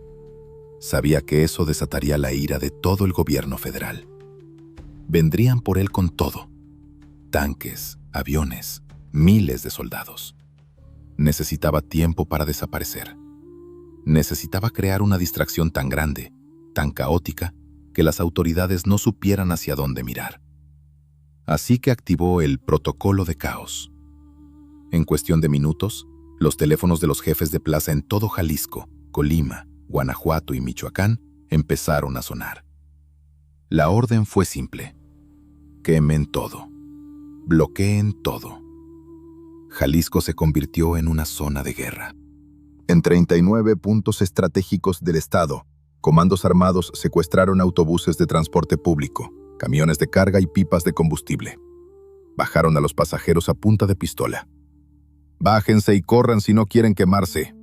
Sabía que eso desataría la ira de todo el gobierno federal. Vendrían por él con todo: tanques, aviones, miles de soldados. Necesitaba tiempo para desaparecer. Necesitaba crear una distracción tan grande, tan caótica, que las autoridades no supieran hacia dónde mirar. Así que activó el protocolo de caos. En cuestión de minutos, los teléfonos de los jefes de plaza en todo Jalisco, Colima, Guanajuato y Michoacán empezaron a sonar. La orden fue simple: quemen todo. Bloqueen todo. Jalisco se convirtió en una zona de guerra. En 39 puntos estratégicos del estado, comandos armados secuestraron autobuses de transporte público, camiones de carga y pipas de combustible. Bajaron a los pasajeros a punta de pistola. «Bájense y corran si no quieren quemarse».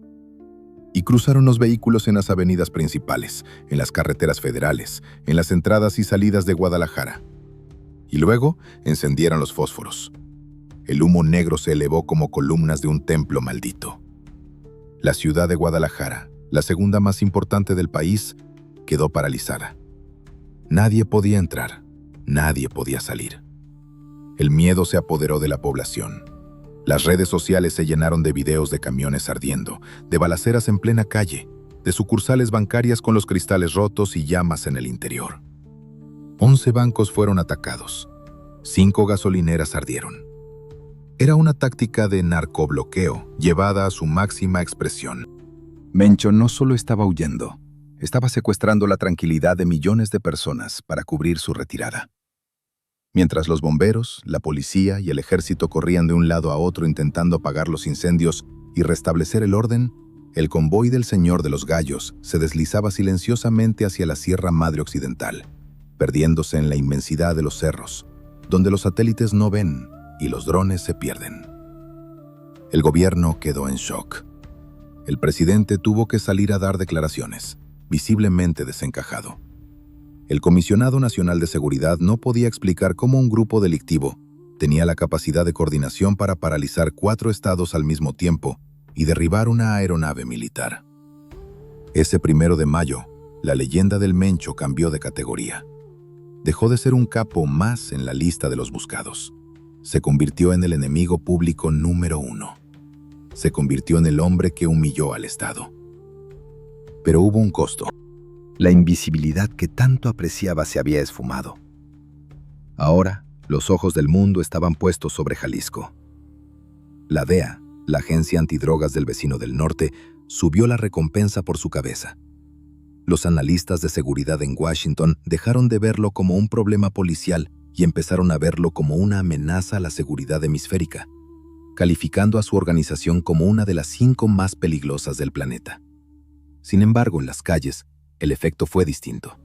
Y cruzaron los vehículos en las avenidas principales, en las carreteras federales, en las entradas y salidas de Guadalajara. Y luego encendieron los fósforos. El humo negro se elevó como columnas de un templo maldito. La ciudad de Guadalajara, la segunda más importante del país, quedó paralizada. Nadie podía entrar, nadie podía salir. El miedo se apoderó de la población. Las redes sociales se llenaron de videos de camiones ardiendo, de balaceras en plena calle, de sucursales bancarias con los cristales rotos y llamas en el interior. 11 bancos fueron atacados. 5 gasolineras ardieron. Era una táctica de narcobloqueo llevada a su máxima expresión. Mencho no solo estaba huyendo, estaba secuestrando la tranquilidad de millones de personas para cubrir su retirada. Mientras los bomberos, la policía y el ejército corrían de un lado a otro intentando apagar los incendios y restablecer el orden, el convoy del Señor de los Gallos se deslizaba silenciosamente hacia la Sierra Madre Occidental, perdiéndose en la inmensidad de los cerros, donde los satélites no ven y los drones se pierden. El gobierno quedó en shock. El presidente tuvo que salir a dar declaraciones, visiblemente desencajado. El Comisionado Nacional de Seguridad no podía explicar cómo un grupo delictivo tenía la capacidad de coordinación para paralizar 4 estados al mismo tiempo y derribar una aeronave militar. Ese 1 de mayo, la leyenda del Mencho cambió de categoría. Dejó de ser un capo más en la lista de los buscados. Se convirtió en el enemigo público número 1. Se convirtió en el hombre que humilló al Estado. Pero hubo un costo. La invisibilidad que tanto apreciaba se había esfumado. Ahora, los ojos del mundo estaban puestos sobre Jalisco. La DEA, la agencia antidrogas del vecino del norte, subió la recompensa por su cabeza. Los analistas de seguridad en Washington dejaron de verlo como un problema policial y empezaron a verlo como una amenaza a la seguridad hemisférica, calificando a su organización como una de las 5 más peligrosas del planeta. Sin embargo, en las calles, el efecto fue distinto.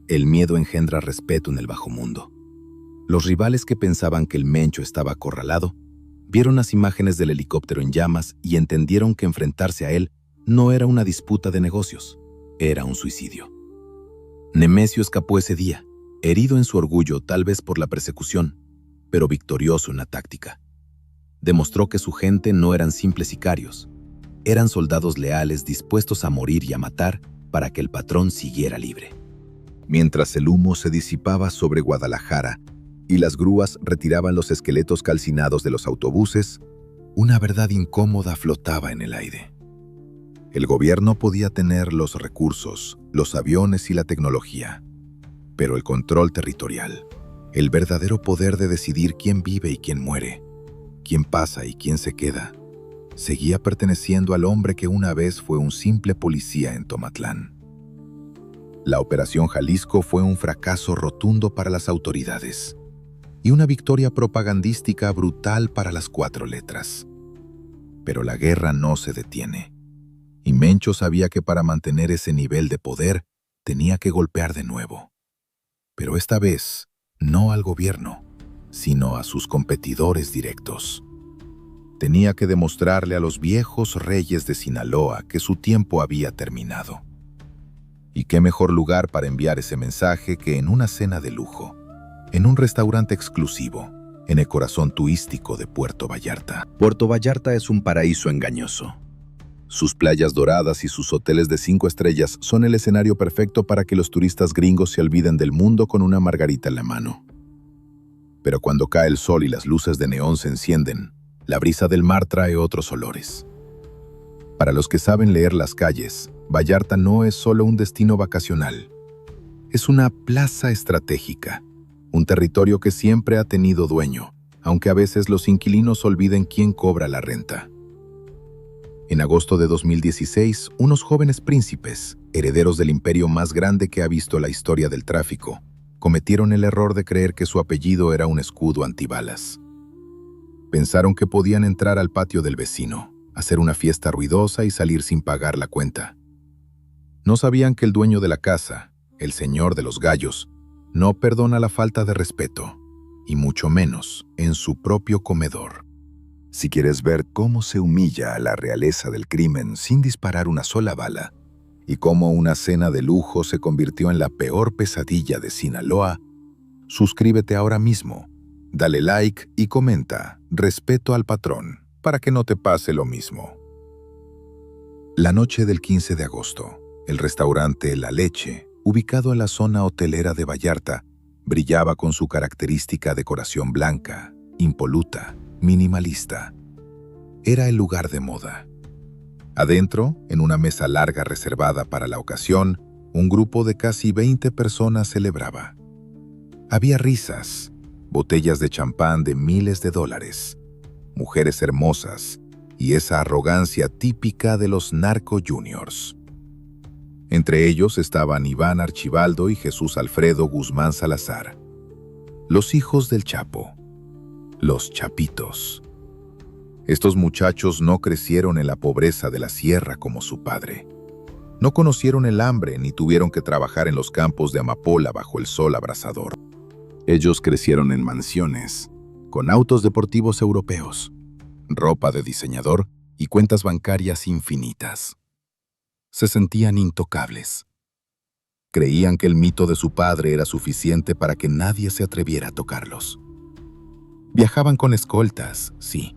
El miedo engendra respeto en el bajo mundo. Los rivales que pensaban que el Mencho estaba acorralado, vieron las imágenes del helicóptero en llamas y entendieron que enfrentarse a él no era una disputa de negocios, era un suicidio. Nemesio escapó ese día, herido en su orgullo tal vez por la persecución, pero victorioso en la táctica. Demostró que su gente no eran simples sicarios, eran soldados leales dispuestos a morir y a matar para que el patrón siguiera libre. Mientras el humo se disipaba sobre Guadalajara y las grúas retiraban los esqueletos calcinados de los autobuses, una verdad incómoda flotaba en el aire. El gobierno podía tener los recursos, los aviones y la tecnología, pero el control territorial, el verdadero poder de decidir quién vive y quién muere, quién pasa y quién se queda, seguía perteneciendo al hombre que una vez fue un simple policía en Tomatlán. La Operación Jalisco fue un fracaso rotundo para las autoridades y una victoria propagandística brutal para las 4 letras. Pero la guerra no se detiene, y Mencho sabía que para mantener ese nivel de poder tenía que golpear de nuevo. Pero esta vez, no al gobierno, sino a sus competidores directos. Tenía que demostrarle a los viejos reyes de Sinaloa que su tiempo había terminado. Y qué mejor lugar para enviar ese mensaje que en una cena de lujo, en un restaurante exclusivo, en el corazón turístico de Puerto Vallarta. Puerto Vallarta es un paraíso engañoso. Sus playas doradas y sus hoteles de 5 estrellas son el escenario perfecto para que los turistas gringos se olviden del mundo con una margarita en la mano. Pero cuando cae el sol y las luces de neón se encienden, la brisa del mar trae otros olores. Para los que saben leer las calles, Vallarta no es solo un destino vacacional. Es una plaza estratégica, un territorio que siempre ha tenido dueño, aunque a veces los inquilinos olviden quién cobra la renta. En agosto de 2016, unos jóvenes príncipes, herederos del imperio más grande que ha visto la historia del tráfico, cometieron el error de creer que su apellido era un escudo antibalas. Pensaron que podían entrar al patio del vecino, hacer una fiesta ruidosa y salir sin pagar la cuenta. No sabían que el dueño de la casa, el señor de los gallos, no perdona la falta de respeto, y mucho menos en su propio comedor. Si quieres ver cómo se humilla a la realeza del crimen sin disparar una sola bala, y cómo una cena de lujo se convirtió en la peor pesadilla de Sinaloa, suscríbete ahora mismo, dale like y comenta «Respeto al patrón» para que no te pase lo mismo. La noche del 15 de agosto, el restaurante La Leche, ubicado en la zona hotelera de Vallarta, brillaba con su característica decoración blanca, impoluta, minimalista. Era el lugar de moda. Adentro, en una mesa larga reservada para la ocasión, un grupo de casi 20 personas celebraba. Había risas, botellas de champán de miles de dólares, mujeres hermosas y esa arrogancia típica de los narco juniors. Entre ellos estaban Iván Archibaldo y Jesús Alfredo Guzmán Salazar, los hijos del Chapo, los Chapitos. Estos muchachos no crecieron en la pobreza de la sierra como su padre. No conocieron el hambre ni tuvieron que trabajar en los campos de amapola bajo el sol abrasador. Ellos crecieron en mansiones, con autos deportivos europeos, ropa de diseñador y cuentas bancarias infinitas. Se sentían intocables. Creían que el mito de su padre era suficiente para que nadie se atreviera a tocarlos. Viajaban con escoltas, sí,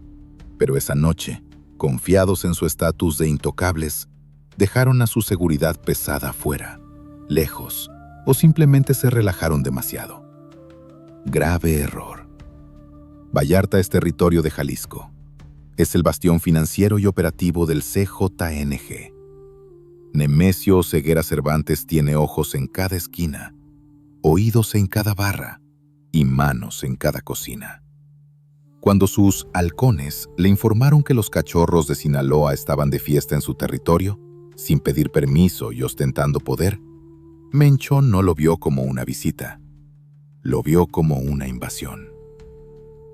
pero esa noche, confiados en su estatus de intocables, dejaron a su seguridad pesada afuera, lejos, o simplemente se relajaron demasiado. Grave error. Vallarta es territorio de Jalisco. Es el bastión financiero y operativo del CJNG. Nemesio Oseguera Cervantes tiene ojos en cada esquina, oídos en cada barra y manos en cada cocina. Cuando sus halcones le informaron que los cachorros de Sinaloa estaban de fiesta en su territorio, sin pedir permiso y ostentando poder, Mencho no lo vio como una visita, lo vio como una invasión.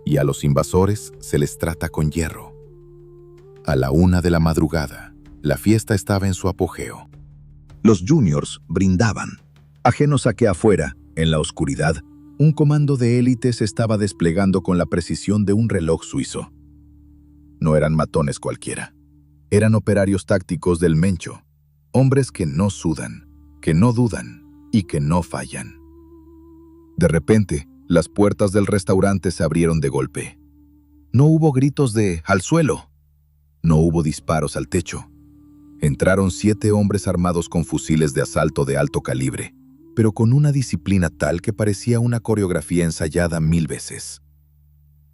Y a los invasores se les trata con hierro. A la 1 de la madrugada, la fiesta estaba en su apogeo. Los juniors brindaban. Ajenos a que afuera, en la oscuridad, un comando de élite se estaba desplegando con la precisión de un reloj suizo. No eran matones cualquiera. Eran operarios tácticos del Mencho, hombres que no sudan, que no dudan y que no fallan. De repente, las puertas del restaurante se abrieron de golpe. No hubo gritos de «al suelo». No hubo disparos al techo. Entraron 7 hombres armados con fusiles de asalto de alto calibre, pero con una disciplina tal que parecía una coreografía ensayada 1000 veces.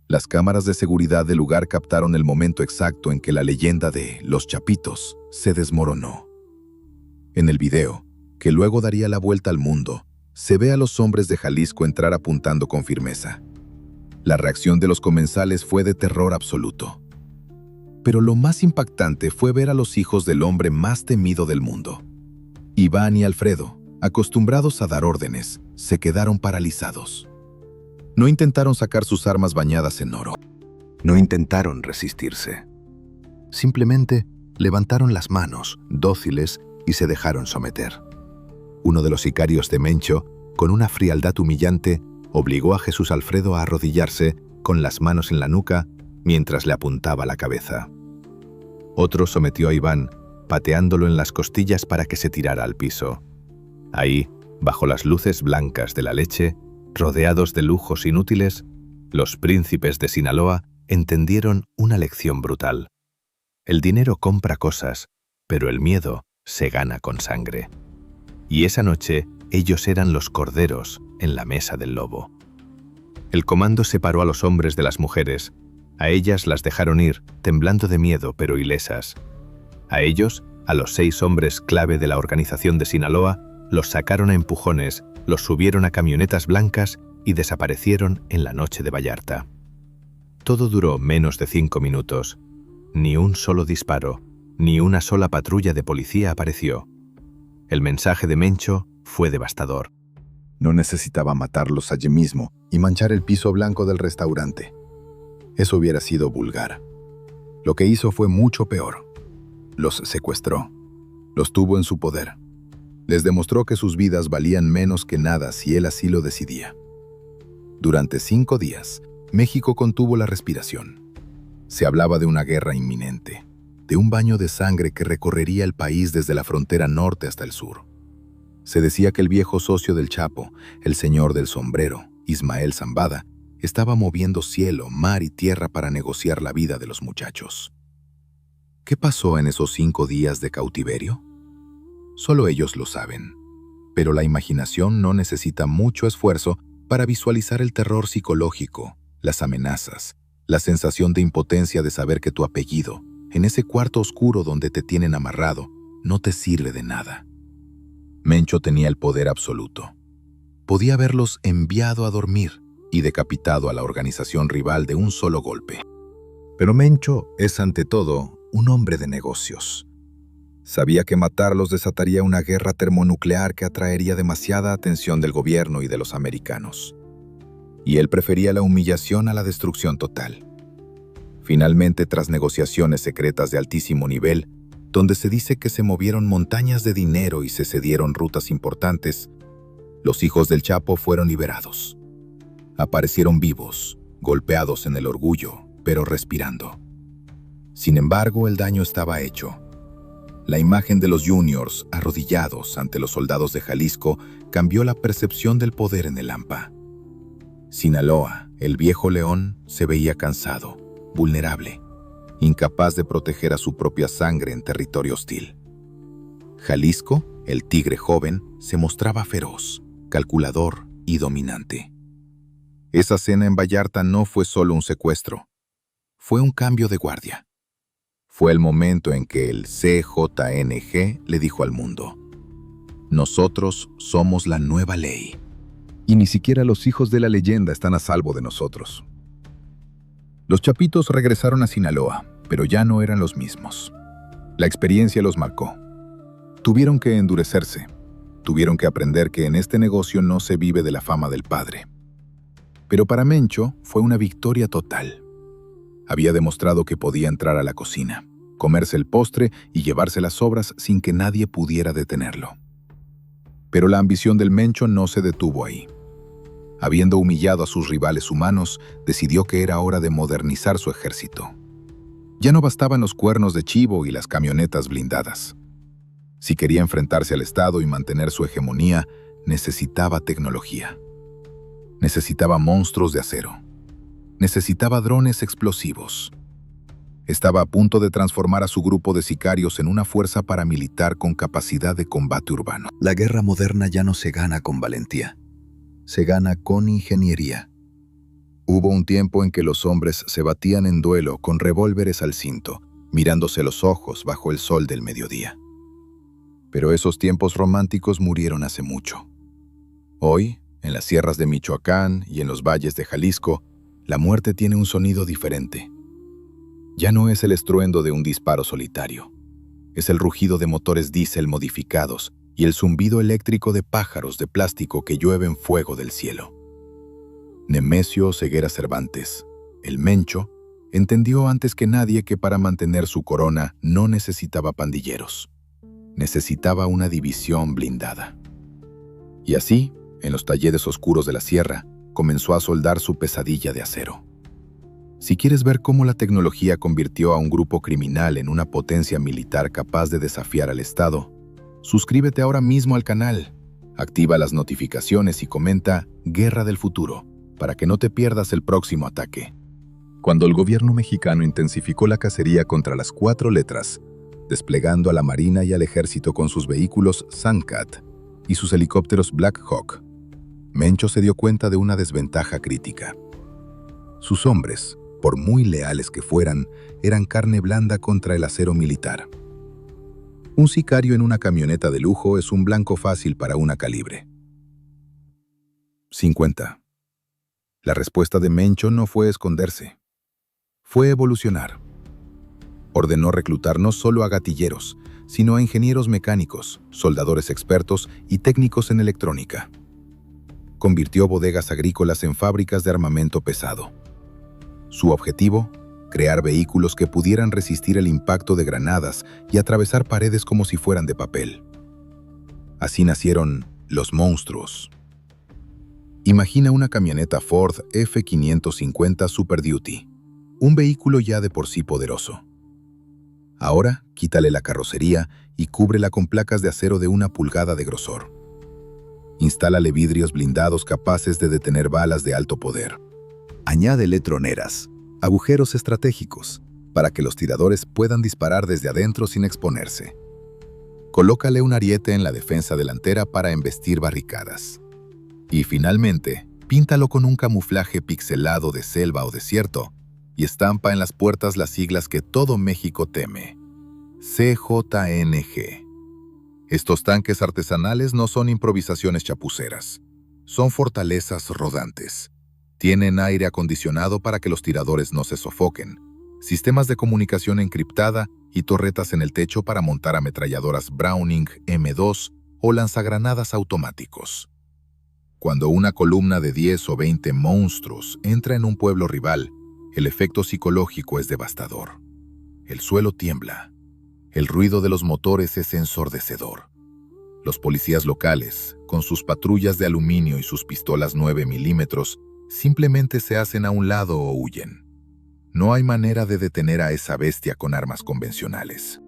Las cámaras de seguridad del lugar captaron el momento exacto en que la leyenda de los Chapitos se desmoronó. En el video, que luego daría la vuelta al mundo, se ve a los hombres de Jalisco entrar apuntando con firmeza. La reacción de los comensales fue de terror absoluto. Pero lo más impactante fue ver a los hijos del hombre más temido del mundo. Iván y Alfredo, acostumbrados a dar órdenes, se quedaron paralizados. No intentaron sacar sus armas bañadas en oro. No intentaron resistirse. Simplemente levantaron las manos, dóciles, y se dejaron someter. Uno de los sicarios de Mencho, con una frialdad humillante, obligó a Jesús Alfredo a arrodillarse con las manos en la nuca mientras le apuntaba la cabeza. Otro sometió a Iván, pateándolo en las costillas para que se tirara al piso. Ahí, bajo las luces blancas de La Leche, rodeados de lujos inútiles, los príncipes de Sinaloa entendieron una lección brutal. El dinero compra cosas, pero el miedo se gana con sangre. Y esa noche ellos eran los corderos en la mesa del lobo. El comando separó a los hombres de las mujeres. A ellas las dejaron ir, temblando de miedo pero ilesas. A ellos, a los 6 hombres clave de la organización de Sinaloa, los sacaron a empujones, los subieron a camionetas blancas y desaparecieron en la noche de Vallarta. Todo duró menos de 5 minutos. Ni un solo disparo, ni una sola patrulla de policía apareció. El mensaje de Mencho fue devastador. No necesitaba matarlos allí mismo y manchar el piso blanco del restaurante. Eso hubiera sido vulgar. Lo que hizo fue mucho peor. Los secuestró. Los tuvo en su poder. Les demostró que sus vidas valían menos que nada si él así lo decidía. Durante 5 días, México contuvo la respiración. Se hablaba de una guerra inminente, de un baño de sangre que recorrería el país desde la frontera norte hasta el sur. Se decía que el viejo socio del Chapo, el señor del sombrero, Ismael Zambada, estaba moviendo cielo, mar y tierra para negociar la vida de los muchachos. ¿Qué pasó en esos 5 días de cautiverio? Solo ellos lo saben, pero la imaginación no necesita mucho esfuerzo para visualizar el terror psicológico, las amenazas, la sensación de impotencia de saber que tu apellido, en ese cuarto oscuro donde te tienen amarrado, no te sirve de nada. Mencho tenía el poder absoluto. Podía haberlos enviado a dormir y decapitado a la organización rival de un solo golpe. Pero Mencho es ante todo un hombre de negocios. Sabía que matarlos desataría una guerra termonuclear que atraería demasiada atención del gobierno y de los americanos. Y él prefería la humillación a la destrucción total. Finalmente, tras negociaciones secretas de altísimo nivel, donde se dice que se movieron montañas de dinero y se cedieron rutas importantes, los hijos del Chapo fueron liberados. Aparecieron vivos, golpeados en el orgullo, pero respirando. Sin embargo, el daño estaba hecho. La imagen de los juniors arrodillados ante los soldados de Jalisco cambió la percepción del poder en el Lampa. Sinaloa, el viejo león, se veía cansado, vulnerable, incapaz de proteger a su propia sangre en territorio hostil. Jalisco, el tigre joven, se mostraba feroz, calculador y dominante. Esa cena en Vallarta no fue solo un secuestro, fue un cambio de guardia. Fue el momento en que el CJNG le dijo al mundo: nosotros somos la nueva ley. Y ni siquiera los hijos de la leyenda están a salvo de nosotros. Los chapitos regresaron a Sinaloa, pero ya no eran los mismos. La experiencia los marcó. Tuvieron que endurecerse. Tuvieron que aprender que en este negocio no se vive de la fama del padre. Pero para Mencho fue una victoria total. Había demostrado que podía entrar a la cocina, comerse el postre y llevarse las sobras sin que nadie pudiera detenerlo. Pero la ambición del Mencho no se detuvo ahí. Habiendo humillado a sus rivales humanos, decidió que era hora de modernizar su ejército. Ya no bastaban los cuernos de chivo y las camionetas blindadas. Si quería enfrentarse al Estado y mantener su hegemonía, necesitaba tecnología. Necesitaba monstruos de acero. Necesitaba drones explosivos. Estaba a punto de transformar a su grupo de sicarios en una fuerza paramilitar con capacidad de combate urbano. La guerra moderna ya no se gana con valentía. Se gana con ingeniería. Hubo un tiempo en que los hombres se batían en duelo con revólveres al cinto, mirándose los ojos bajo el sol del mediodía. Pero esos tiempos románticos murieron hace mucho. Hoy, en las sierras de Michoacán y en los valles de Jalisco, la muerte tiene un sonido diferente. Ya no es el estruendo de un disparo solitario. Es el rugido de motores diésel modificados y el zumbido eléctrico de pájaros de plástico que llueven fuego del cielo. Nemesio Ceguera Cervantes, el Mencho, entendió antes que nadie que para mantener su corona no necesitaba pandilleros. Necesitaba una división blindada. Y así, en los talleres oscuros de la sierra, comenzó a soldar su pesadilla de acero. Si quieres ver cómo la tecnología convirtió a un grupo criminal en una potencia militar capaz de desafiar al Estado, suscríbete ahora mismo al canal, activa las notificaciones y comenta Guerra del Futuro para que no te pierdas el próximo ataque. Cuando el gobierno mexicano intensificó la cacería contra las 4 letras, desplegando a la Marina y al Ejército con sus vehículos Sandcat y sus helicópteros Black Hawk, Mencho se dio cuenta de una desventaja crítica. Sus hombres, por muy leales que fueran, eran carne blanda contra el acero militar. Un sicario en una camioneta de lujo es un blanco fácil para una calibre. 50. La respuesta de Mencho no fue esconderse. Fue evolucionar. Ordenó reclutar no solo a gatilleros, sino a ingenieros mecánicos, soldadores expertos y técnicos en electrónica. Convirtió bodegas agrícolas en fábricas de armamento pesado. Su objetivo, crear vehículos que pudieran resistir el impacto de granadas y atravesar paredes como si fueran de papel. Así nacieron los monstruos. Imagina una camioneta Ford F550 Super Duty, un vehículo ya de por sí poderoso. Ahora, quítale la carrocería y cúbrela con placas de acero de 1 pulgada de grosor. Instálale vidrios blindados capaces de detener balas de alto poder. Añádele troneras, agujeros estratégicos, para que los tiradores puedan disparar desde adentro sin exponerse. Colócale un ariete en la defensa delantera para embestir barricadas. Y finalmente, píntalo con un camuflaje pixelado de selva o desierto y estampa en las puertas las siglas que todo México teme: CJNG. Estos tanques artesanales no son improvisaciones chapuceras, son fortalezas rodantes. Tienen aire acondicionado para que los tiradores no se sofoquen, sistemas de comunicación encriptada y torretas en el techo para montar ametralladoras Browning M2 o lanzagranadas automáticos. Cuando una columna de 10 o 20 monstruos entra en un pueblo rival, el efecto psicológico es devastador. El suelo tiembla. El ruido de los motores es ensordecedor. Los policías locales, con sus patrullas de aluminio y sus pistolas 9 milímetros, simplemente se hacen a un lado o huyen. No hay manera de detener a esa bestia con armas convencionales.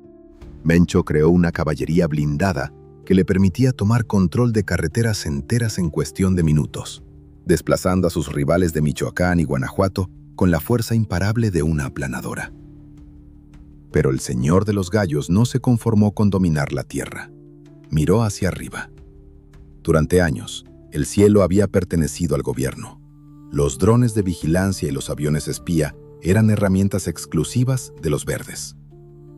Mencho creó una caballería blindada que le permitía tomar control de carreteras enteras en cuestión de minutos, desplazando a sus rivales de Michoacán y Guanajuato con la fuerza imparable de una aplanadora. Pero el Señor de los Gallos no se conformó con dominar la tierra. Miró hacia arriba. Durante años, el cielo había pertenecido al gobierno. Los drones de vigilancia y los aviones espía eran herramientas exclusivas de los verdes.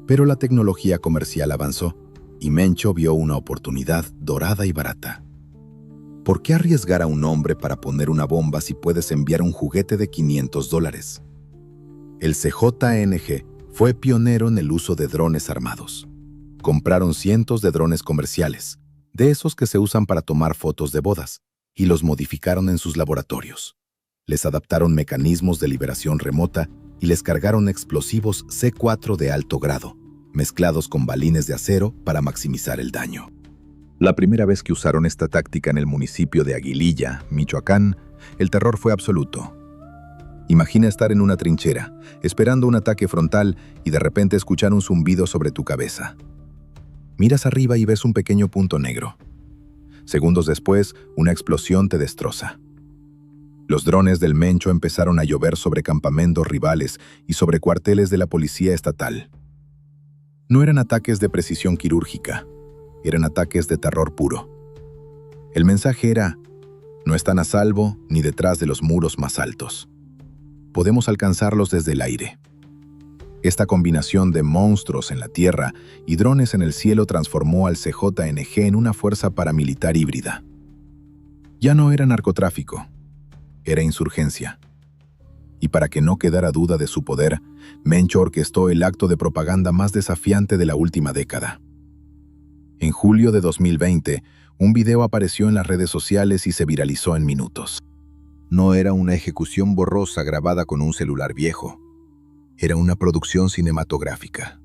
Pero la tecnología comercial avanzó y Mencho vio una oportunidad dorada y barata. ¿Por qué arriesgar a un hombre para poner una bomba si puedes enviar un juguete de $500? El CJNG fue pionero en el uso de drones armados. Compraron cientos de drones comerciales, de esos que se usan para tomar fotos de bodas, y los modificaron en sus laboratorios. Les adaptaron mecanismos de liberación remota y les cargaron explosivos C4 de alto grado, mezclados con balines de acero para maximizar el daño. La primera vez que usaron esta táctica en el municipio de Aguililla, Michoacán, el terror fue absoluto. Imagina estar en una trinchera, esperando un ataque frontal y de repente escuchar un zumbido sobre tu cabeza. Miras arriba y ves un pequeño punto negro. Segundos después, una explosión te destroza. Los drones del Mencho empezaron a llover sobre campamentos rivales y sobre cuarteles de la policía estatal. No eran ataques de precisión quirúrgica, eran ataques de terror puro. El mensaje era: no están a salvo ni detrás de los muros más altos. Podemos alcanzarlos desde el aire. Esta combinación de monstruos en la tierra y drones en el cielo transformó al CJNG en una fuerza paramilitar híbrida. Ya no era narcotráfico, era insurgencia. Y para que no quedara duda de su poder, Mencho orquestó el acto de propaganda más desafiante de la última década. En julio de 2020, un video apareció en las redes sociales y se viralizó en minutos. No era una ejecución borrosa grabada con un celular viejo. Era una producción cinematográfica.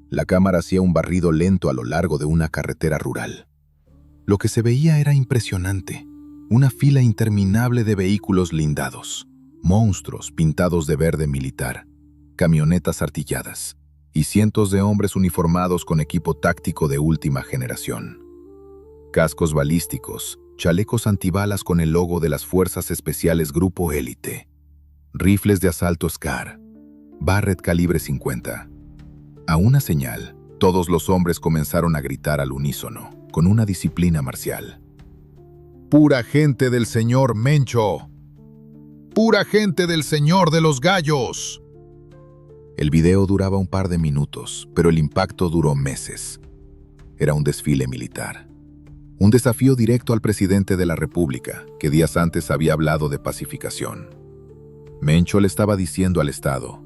La cámara hacía un barrido lento a lo largo de una carretera rural. Lo que se veía era impresionante. Una fila interminable de vehículos blindados, monstruos pintados de verde militar, camionetas artilladas y cientos de hombres uniformados con equipo táctico de última generación. Cascos balísticos, chalecos antibalas con el logo de las Fuerzas Especiales Grupo Élite, rifles de asalto SCAR, Barrett calibre 50. A una señal, todos los hombres comenzaron a gritar al unísono, con una disciplina marcial: ¡pura gente del señor Mencho! ¡Pura gente del Señor de los Gallos! El video duraba un par de minutos, pero el impacto duró meses. Era un desfile militar. Un desafío directo al presidente de la República, que días antes había hablado de pacificación. Mencho le estaba diciendo al Estado: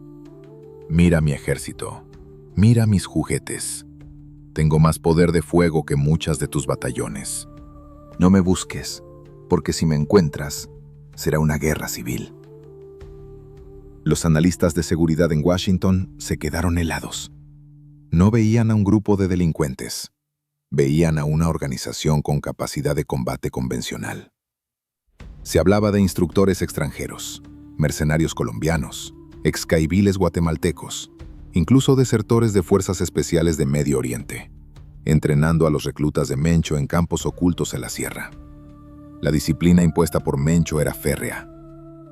mira mi ejército, mira mis juguetes. Tengo más poder de fuego que muchas de tus batallones. No me busques, porque si me encuentras, será una guerra civil. Los analistas de seguridad en Washington se quedaron helados. No veían a un grupo de delincuentes, veían a una organización con capacidad de combate convencional. Se hablaba de instructores extranjeros, mercenarios colombianos, excaiviles guatemaltecos, incluso desertores de fuerzas especiales de Medio Oriente, entrenando a los reclutas de Mencho en campos ocultos en la sierra. La disciplina impuesta por Mencho era férrea.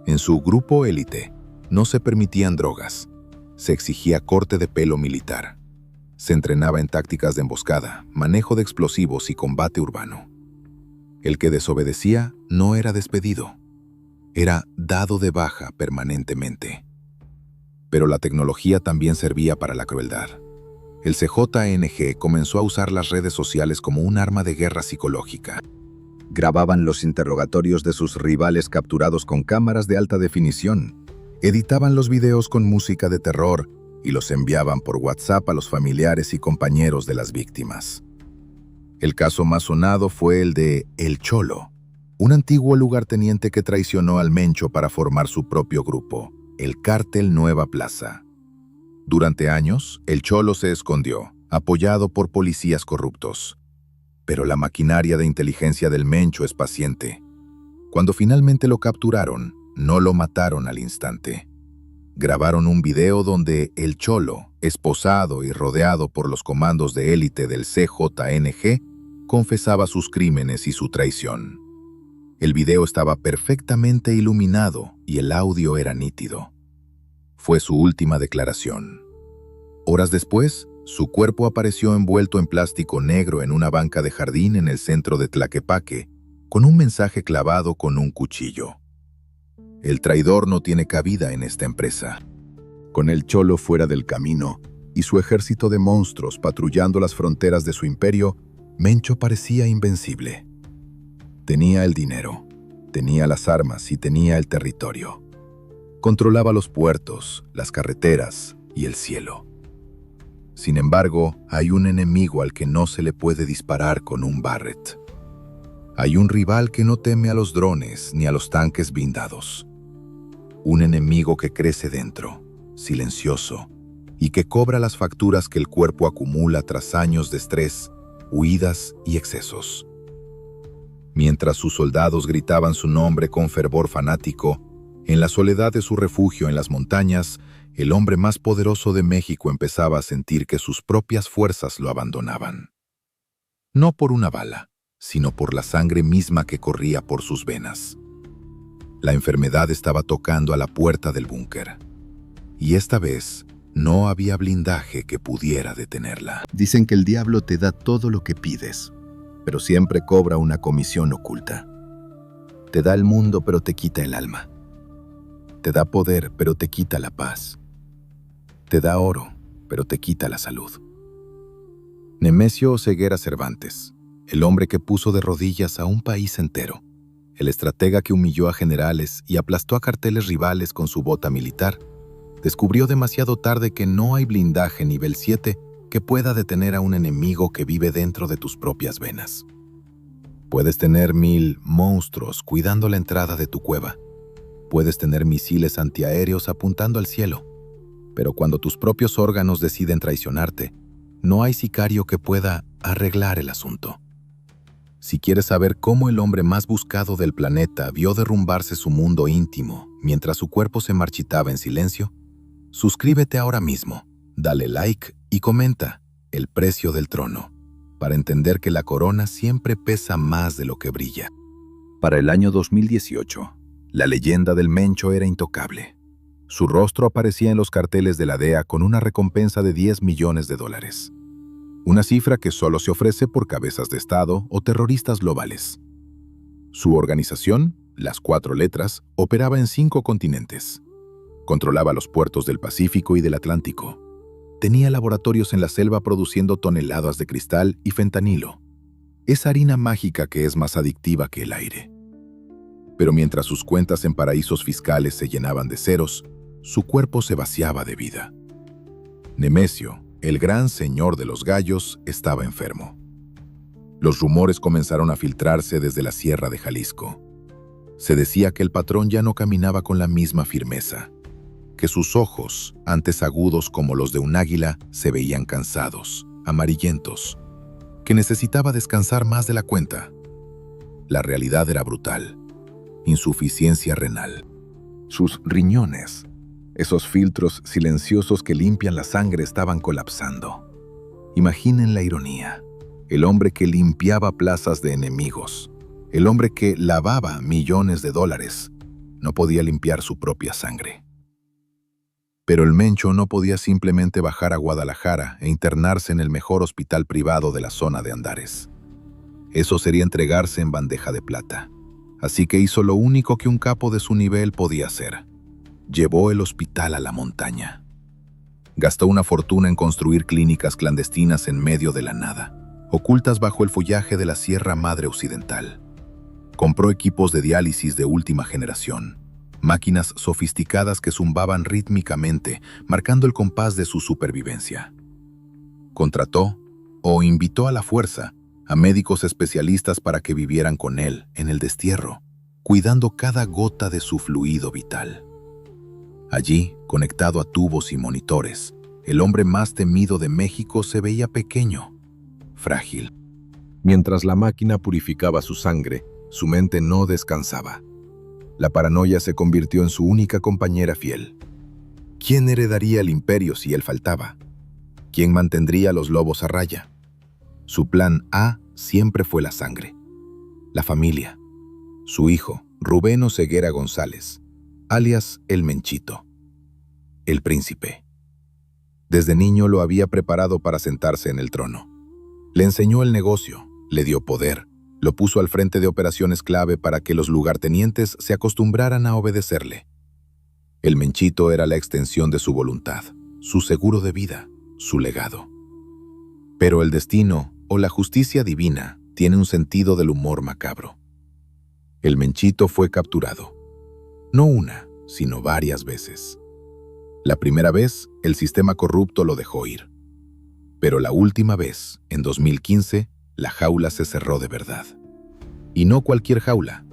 En su grupo élite no se permitían drogas, se exigía corte de pelo militar. Se entrenaba en tácticas de emboscada, manejo de explosivos y combate urbano. El que desobedecía no era despedido, era dado de baja permanentemente. Pero la tecnología también servía para la crueldad. El CJNG comenzó a usar las redes sociales como un arma de guerra psicológica. Grababan los interrogatorios de sus rivales capturados con cámaras de alta definición, editaban los videos con música de terror y los enviaban por WhatsApp a los familiares y compañeros de las víctimas. El caso más sonado fue el de El Cholo, un antiguo lugarteniente que traicionó al Mencho para formar su propio grupo, el Cártel Nueva Plaza. Durante años, el Cholo se escondió, apoyado por policías corruptos. Pero la maquinaria de inteligencia del Mencho es paciente. Cuando finalmente lo capturaron, no lo mataron al instante. Grabaron un video donde el Cholo, esposado y rodeado por los comandos de élite del CJNG, confesaba sus crímenes y su traición. El video estaba perfectamente iluminado y el audio era nítido. Fue su última declaración. Horas después, su cuerpo apareció envuelto en plástico negro en una banca de jardín en el centro de Tlaquepaque, con un mensaje clavado con un cuchillo. El traidor no tiene cabida en esta empresa. Con el Cholo fuera del camino y su ejército de monstruos patrullando las fronteras de su imperio, Mencho parecía invencible. Tenía el dinero, tenía las armas y tenía el territorio. Controlaba los puertos, las carreteras y el cielo. Sin embargo, hay un enemigo al que no se le puede disparar con un Barrett. Hay un rival que no teme a los drones ni a los tanques blindados. Un enemigo que crece dentro, silencioso, y que cobra las facturas que el cuerpo acumula tras años de estrés, huidas y excesos. Mientras sus soldados gritaban su nombre con fervor fanático, en la soledad de su refugio en las montañas, el hombre más poderoso de México empezaba a sentir que sus propias fuerzas lo abandonaban. No por una bala, sino por la sangre misma que corría por sus venas. La enfermedad estaba tocando a la puerta del búnker. Y esta vez no había blindaje que pudiera detenerla. Dicen que el diablo te da todo lo que pides, pero siempre cobra una comisión oculta. Te da el mundo, pero te quita el alma. Te da poder, pero te quita la paz. Te da oro, pero te quita la salud. Nemesio Oseguera Cervantes, el hombre que puso de rodillas a un país entero, el estratega que humilló a generales y aplastó a carteles rivales con su bota militar, descubrió demasiado tarde que no hay blindaje nivel 7 que pueda detener a un enemigo que vive dentro de tus propias venas. Puedes tener 1000 monstruos cuidando la entrada de tu cueva. Puedes tener misiles antiaéreos apuntando al cielo. Pero cuando tus propios órganos deciden traicionarte, no hay sicario que pueda arreglar el asunto. Si quieres saber cómo el hombre más buscado del planeta vio derrumbarse su mundo íntimo mientras su cuerpo se marchitaba en silencio, suscríbete ahora mismo, dale like y comenta El precio del trono, para entender que la corona siempre pesa más de lo que brilla. Para el año 2018, la leyenda del Mencho era intocable. Su rostro aparecía en los carteles de la DEA con una recompensa de $10 millones. Una cifra que solo se ofrece por cabezas de Estado o terroristas globales. Su organización, las 4 letras, operaba en 5 continentes. Controlaba los puertos del Pacífico y del Atlántico. Tenía laboratorios en la selva produciendo toneladas de cristal y fentanilo. Esa harina mágica que es más adictiva que el aire. Pero mientras sus cuentas en paraísos fiscales se llenaban de ceros, su cuerpo se vaciaba de vida. Nemesio, el gran señor de los gallos, estaba enfermo. Los rumores comenzaron a filtrarse desde la sierra de Jalisco. Se decía que el patrón ya no caminaba con la misma firmeza. que sus ojos, antes agudos como los de un águila, se veían cansados, amarillentos, que necesitaba descansar más de la cuenta. La realidad era brutal. Insuficiencia renal. Sus riñones, esos filtros silenciosos que limpian la sangre, estaban colapsando. Imaginen la ironía. El hombre que limpiaba plazas de enemigos, el hombre que lavaba millones de dólares, no podía limpiar su propia sangre. Pero el Mencho no podía simplemente bajar a Guadalajara e internarse en el mejor hospital privado de la zona de Andares. Eso sería entregarse en bandeja de plata. Así que hizo lo único que un capo de su nivel podía hacer. Llevó el hospital a la montaña. Gastó una fortuna en construir clínicas clandestinas en medio de la nada, ocultas bajo el follaje de la Sierra Madre Occidental. Compró equipos de diálisis de última generación, máquinas sofisticadas que zumbaban rítmicamente, marcando el compás de su supervivencia. Contrató, o invitó a la fuerza, a médicos especialistas para que vivieran con él en el destierro, cuidando cada gota de su fluido vital. Allí, conectado a tubos y monitores, el hombre más temido de México se veía pequeño, frágil. Mientras la máquina purificaba su sangre, su mente no descansaba. La paranoia se convirtió en su única compañera fiel. ¿Quién heredaría el imperio si él faltaba? ¿Quién mantendría a los lobos a raya? Su plan A siempre fue la sangre, la familia. Su hijo, Rubén Oseguera González, alias el Menchito, el príncipe. Desde niño lo había preparado para sentarse en el trono. Le enseñó el negocio, le dio poder, lo puso al frente de operaciones clave para que los lugartenientes se acostumbraran a obedecerle. El Menchito era la extensión de su voluntad, su seguro de vida, su legado. Pero el destino o la justicia divina tiene un sentido del humor macabro. El Menchito fue capturado. No una, sino varias veces. La primera vez, el sistema corrupto lo dejó ir. Pero la última vez, en 2015, la jaula se cerró de verdad. Y no cualquier jaula.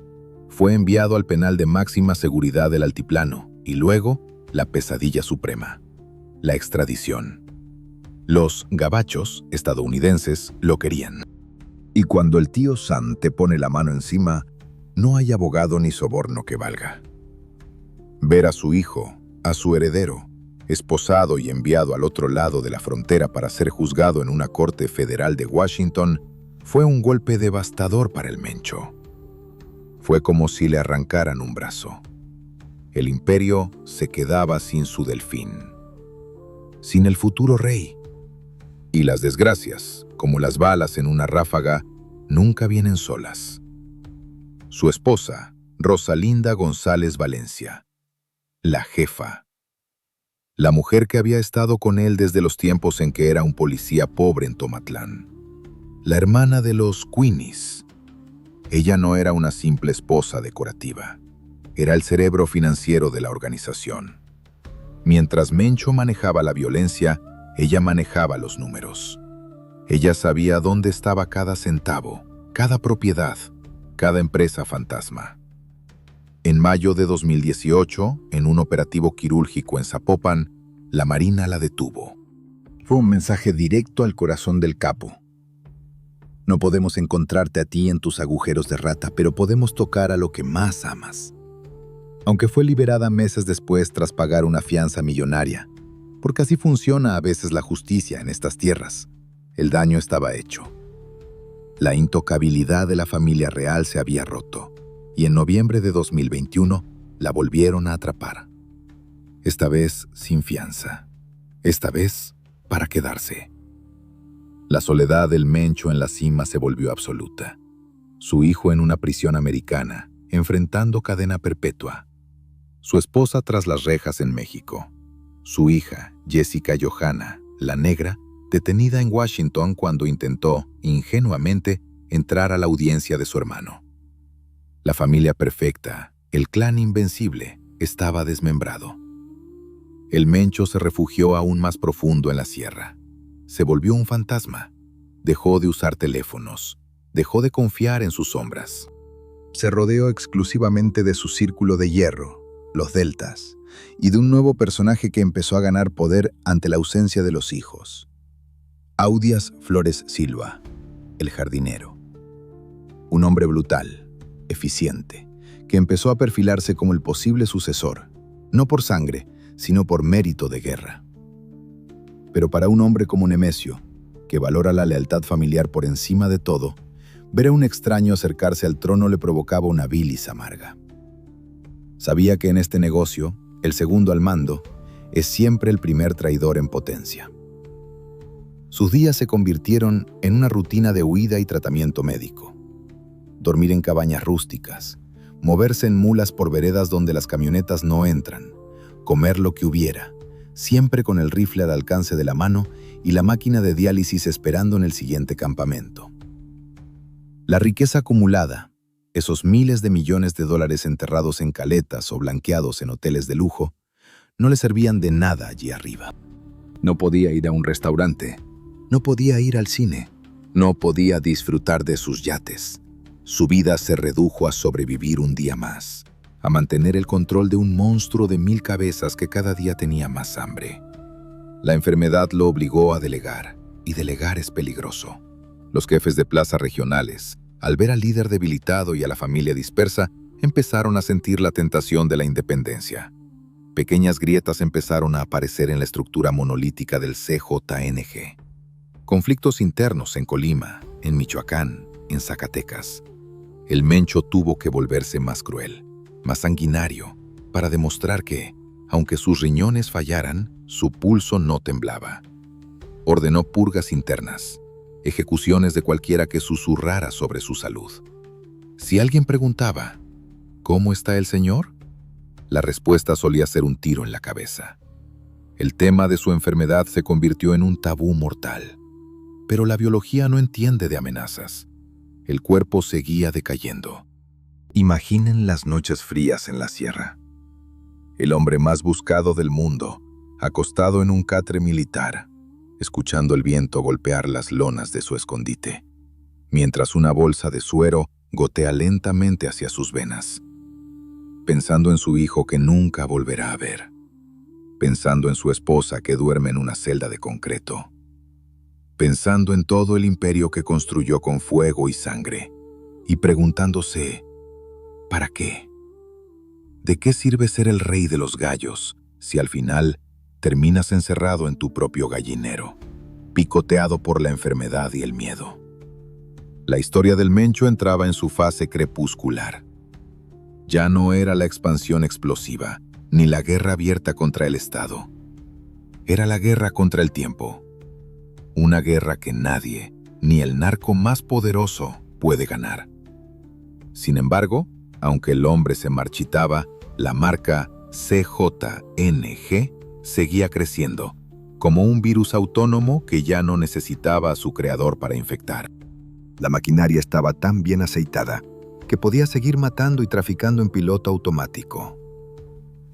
Fue enviado al penal de máxima seguridad del Altiplano y luego la pesadilla suprema, la extradición. Los gabachos estadounidenses lo querían. Y cuando el tío Sam te pone la mano encima, no hay abogado ni soborno que valga. Ver a su hijo, a su heredero, esposado y enviado al otro lado de la frontera para ser juzgado en una corte federal de Washington, fue un golpe devastador para el Mencho. Fue como si le arrancaran un brazo. El imperio se quedaba sin su delfín, sin el futuro rey. Y las desgracias, como las balas en una ráfaga, nunca vienen solas. Su esposa, Rosalinda González Valencia, la jefa. La mujer que había estado con él desde los tiempos en que era un policía pobre en Tomatlán. La hermana de los Queenies. Ella no era una simple esposa decorativa. Era el cerebro financiero de la organización. Mientras Mencho manejaba la violencia, ella manejaba los números. Ella sabía dónde estaba cada centavo, cada propiedad, cada empresa fantasma. En mayo de 2018, en un operativo quirúrgico en Zapopan, la Marina la detuvo. Fue un mensaje directo al corazón del capo. No podemos encontrarte a ti en tus agujeros de rata, pero podemos tocar a lo que más amas. Aunque fue liberada meses después tras pagar una fianza millonaria, porque así funciona a veces la justicia en estas tierras, el daño estaba hecho. La intocabilidad de la familia real se había roto, y en noviembre de 2021 la volvieron a atrapar. Esta vez sin fianza. Esta vez para quedarse. La soledad del Mencho en la cima se volvió absoluta. Su hijo en una prisión americana, enfrentando cadena perpetua. Su esposa tras las rejas en México. Su hija, Jessica Johanna, la negra, detenida en Washington cuando intentó, ingenuamente, entrar a la audiencia de su hermano. La familia perfecta, el clan invencible, estaba desmembrado. El Mencho se refugió aún más profundo en la sierra. Se volvió un fantasma. Dejó de usar teléfonos. Dejó de confiar en sus sombras. Se rodeó exclusivamente de su círculo de hierro, los deltas, y de un nuevo personaje que empezó a ganar poder ante la ausencia de los hijos. Audias Flores Silva, el jardinero. Un hombre brutal, eficiente, que empezó a perfilarse como el posible sucesor, no por sangre, sino por mérito de guerra. Pero para un hombre como Nemesio, que valora la lealtad familiar por encima de todo, ver a un extraño acercarse al trono le provocaba una bilis amarga. Sabía que en este negocio, el segundo al mando es siempre el primer traidor en potencia. Sus días se convirtieron en una rutina de huida y tratamiento médico. Dormir en cabañas rústicas, moverse en mulas por veredas donde las camionetas no entran, comer lo que hubiera, siempre con el rifle al alcance de la mano y la máquina de diálisis esperando en el siguiente campamento. La riqueza acumulada, esos miles de millones de dólares enterrados en caletas o blanqueados en hoteles de lujo, no le servían de nada allí arriba. No podía ir a un restaurante, no podía ir al cine, no podía disfrutar de sus yates. Su vida se redujo a sobrevivir un día más, a mantener el control de un monstruo de 1000 cabezas que cada día tenía más hambre. La enfermedad lo obligó a delegar, y delegar es peligroso. Los jefes de plaza regionales, al ver al líder debilitado y a la familia dispersa, empezaron a sentir la tentación de la independencia. Pequeñas grietas empezaron a aparecer en la estructura monolítica del CJNG. Conflictos internos en Colima, en Michoacán, en Zacatecas. El Mencho tuvo que volverse más cruel, más sanguinario, para demostrar que, aunque sus riñones fallaran, su pulso no temblaba. Ordenó purgas internas, ejecuciones de cualquiera que susurrara sobre su salud. Si alguien preguntaba, ¿cómo está el señor?, la respuesta solía ser un tiro en la cabeza. El tema de su enfermedad se convirtió en un tabú mortal. Pero la biología no entiende de amenazas. El cuerpo seguía decayendo. Imaginen las noches frías en la sierra. El hombre más buscado del mundo, acostado en un catre militar, escuchando el viento golpear las lonas de su escondite, mientras una bolsa de suero gotea lentamente hacia sus venas. Pensando en su hijo que nunca volverá a ver. Pensando en su esposa que duerme en una celda de concreto. Pensando en todo el imperio que construyó con fuego y sangre, y preguntándose, ¿para qué? ¿De qué sirve ser el rey de los gallos si al final terminas encerrado en tu propio gallinero, picoteado por la enfermedad y el miedo? La historia del Mencho entraba en su fase crepuscular. Ya no era la expansión explosiva, ni la guerra abierta contra el Estado. Era la guerra contra el tiempo. Una guerra que nadie, ni el narco más poderoso, puede ganar. Sin embargo, aunque el hombre se marchitaba, la marca CJNG seguía creciendo, como un virus autónomo que ya no necesitaba a su creador para infectar. La maquinaria estaba tan bien aceitada que podía seguir matando y traficando en piloto automático.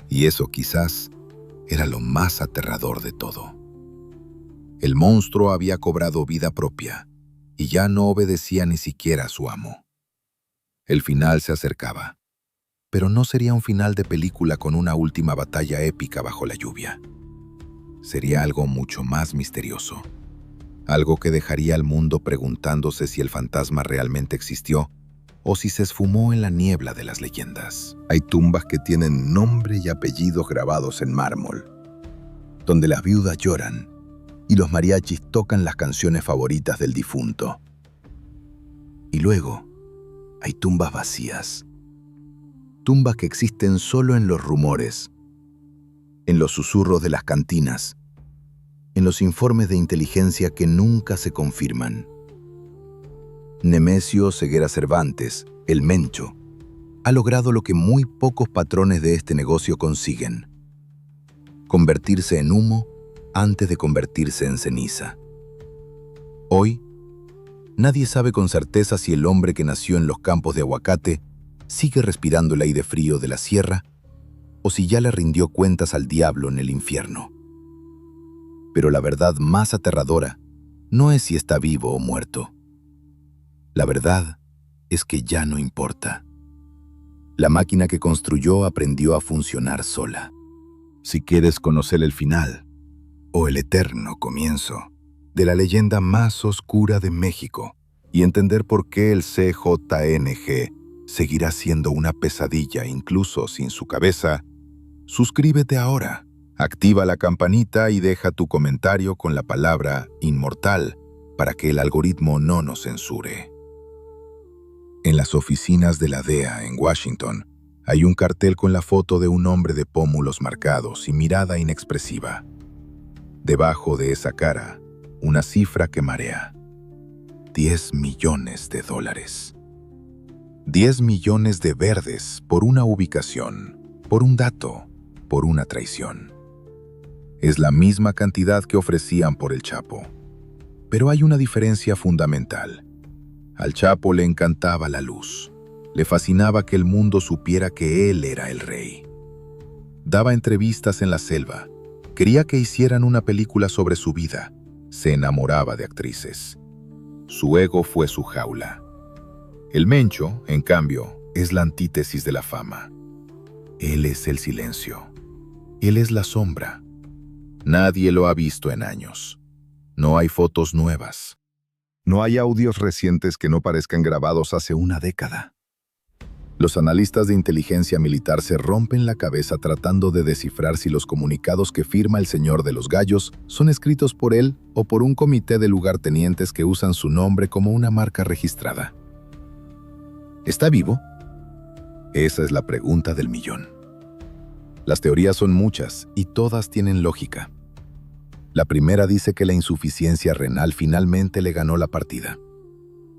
Y eso quizás era lo más aterrador de todo. El monstruo había cobrado vida propia y ya no obedecía ni siquiera a su amo. El final se acercaba, pero no sería un final de película con una última batalla épica bajo la lluvia. Sería algo mucho más misterioso, algo que dejaría al mundo preguntándose si el fantasma realmente existió o si se esfumó en la niebla de las leyendas. Hay tumbas que tienen nombre y apellidos grabados en mármol, donde las viudas lloran y los mariachis tocan las canciones favoritas del difunto. Y luego, hay tumbas vacías. Tumbas que existen solo en los rumores, en los susurros de las cantinas, en los informes de inteligencia que nunca se confirman. Nemesio Ceguera Cervantes, el Mencho, ha logrado lo que muy pocos patrones de este negocio consiguen: convertirse en humo antes de convertirse en ceniza. Hoy, nadie sabe con certeza si el hombre que nació en los campos de aguacate sigue respirando el aire frío de la sierra o si ya le rindió cuentas al diablo en el infierno. Pero la verdad más aterradora no es si está vivo o muerto. La verdad es que ya no importa. La máquina que construyó aprendió a funcionar sola. Si quieres conocer el final, o el eterno comienzo, de la leyenda más oscura de México, y entender por qué el CJNG seguirá siendo una pesadilla incluso sin su cabeza, suscríbete ahora, activa la campanita y deja tu comentario con la palabra inmortal para que el algoritmo no nos censure. En las oficinas de la DEA en Washington hay un cartel con la foto de un hombre de pómulos marcados y mirada inexpresiva. Debajo de esa cara, una cifra que marea. $10 millones. 10 millones de verdes por una ubicación, por un dato, por una traición. Es la misma cantidad que ofrecían por el Chapo. Pero hay una diferencia fundamental. Al Chapo le encantaba la luz. Le fascinaba que el mundo supiera que él era el rey. Daba entrevistas en la selva. Quería que hicieran una película sobre su vida. Se enamoraba de actrices. Su ego fue su jaula. El Mencho, en cambio, es la antítesis de la fama. Él es el silencio. Él es la sombra. Nadie lo ha visto en años. No hay fotos nuevas. No hay audios recientes que no parezcan grabados hace una década. Los analistas de inteligencia militar se rompen la cabeza tratando de descifrar si los comunicados que firma el Señor de los Gallos son escritos por él o por un comité de lugartenientes que usan su nombre como una marca registrada. ¿Está vivo? Esa es la pregunta del millón. Las teorías son muchas y todas tienen lógica. La primera dice que la insuficiencia renal finalmente le ganó la partida.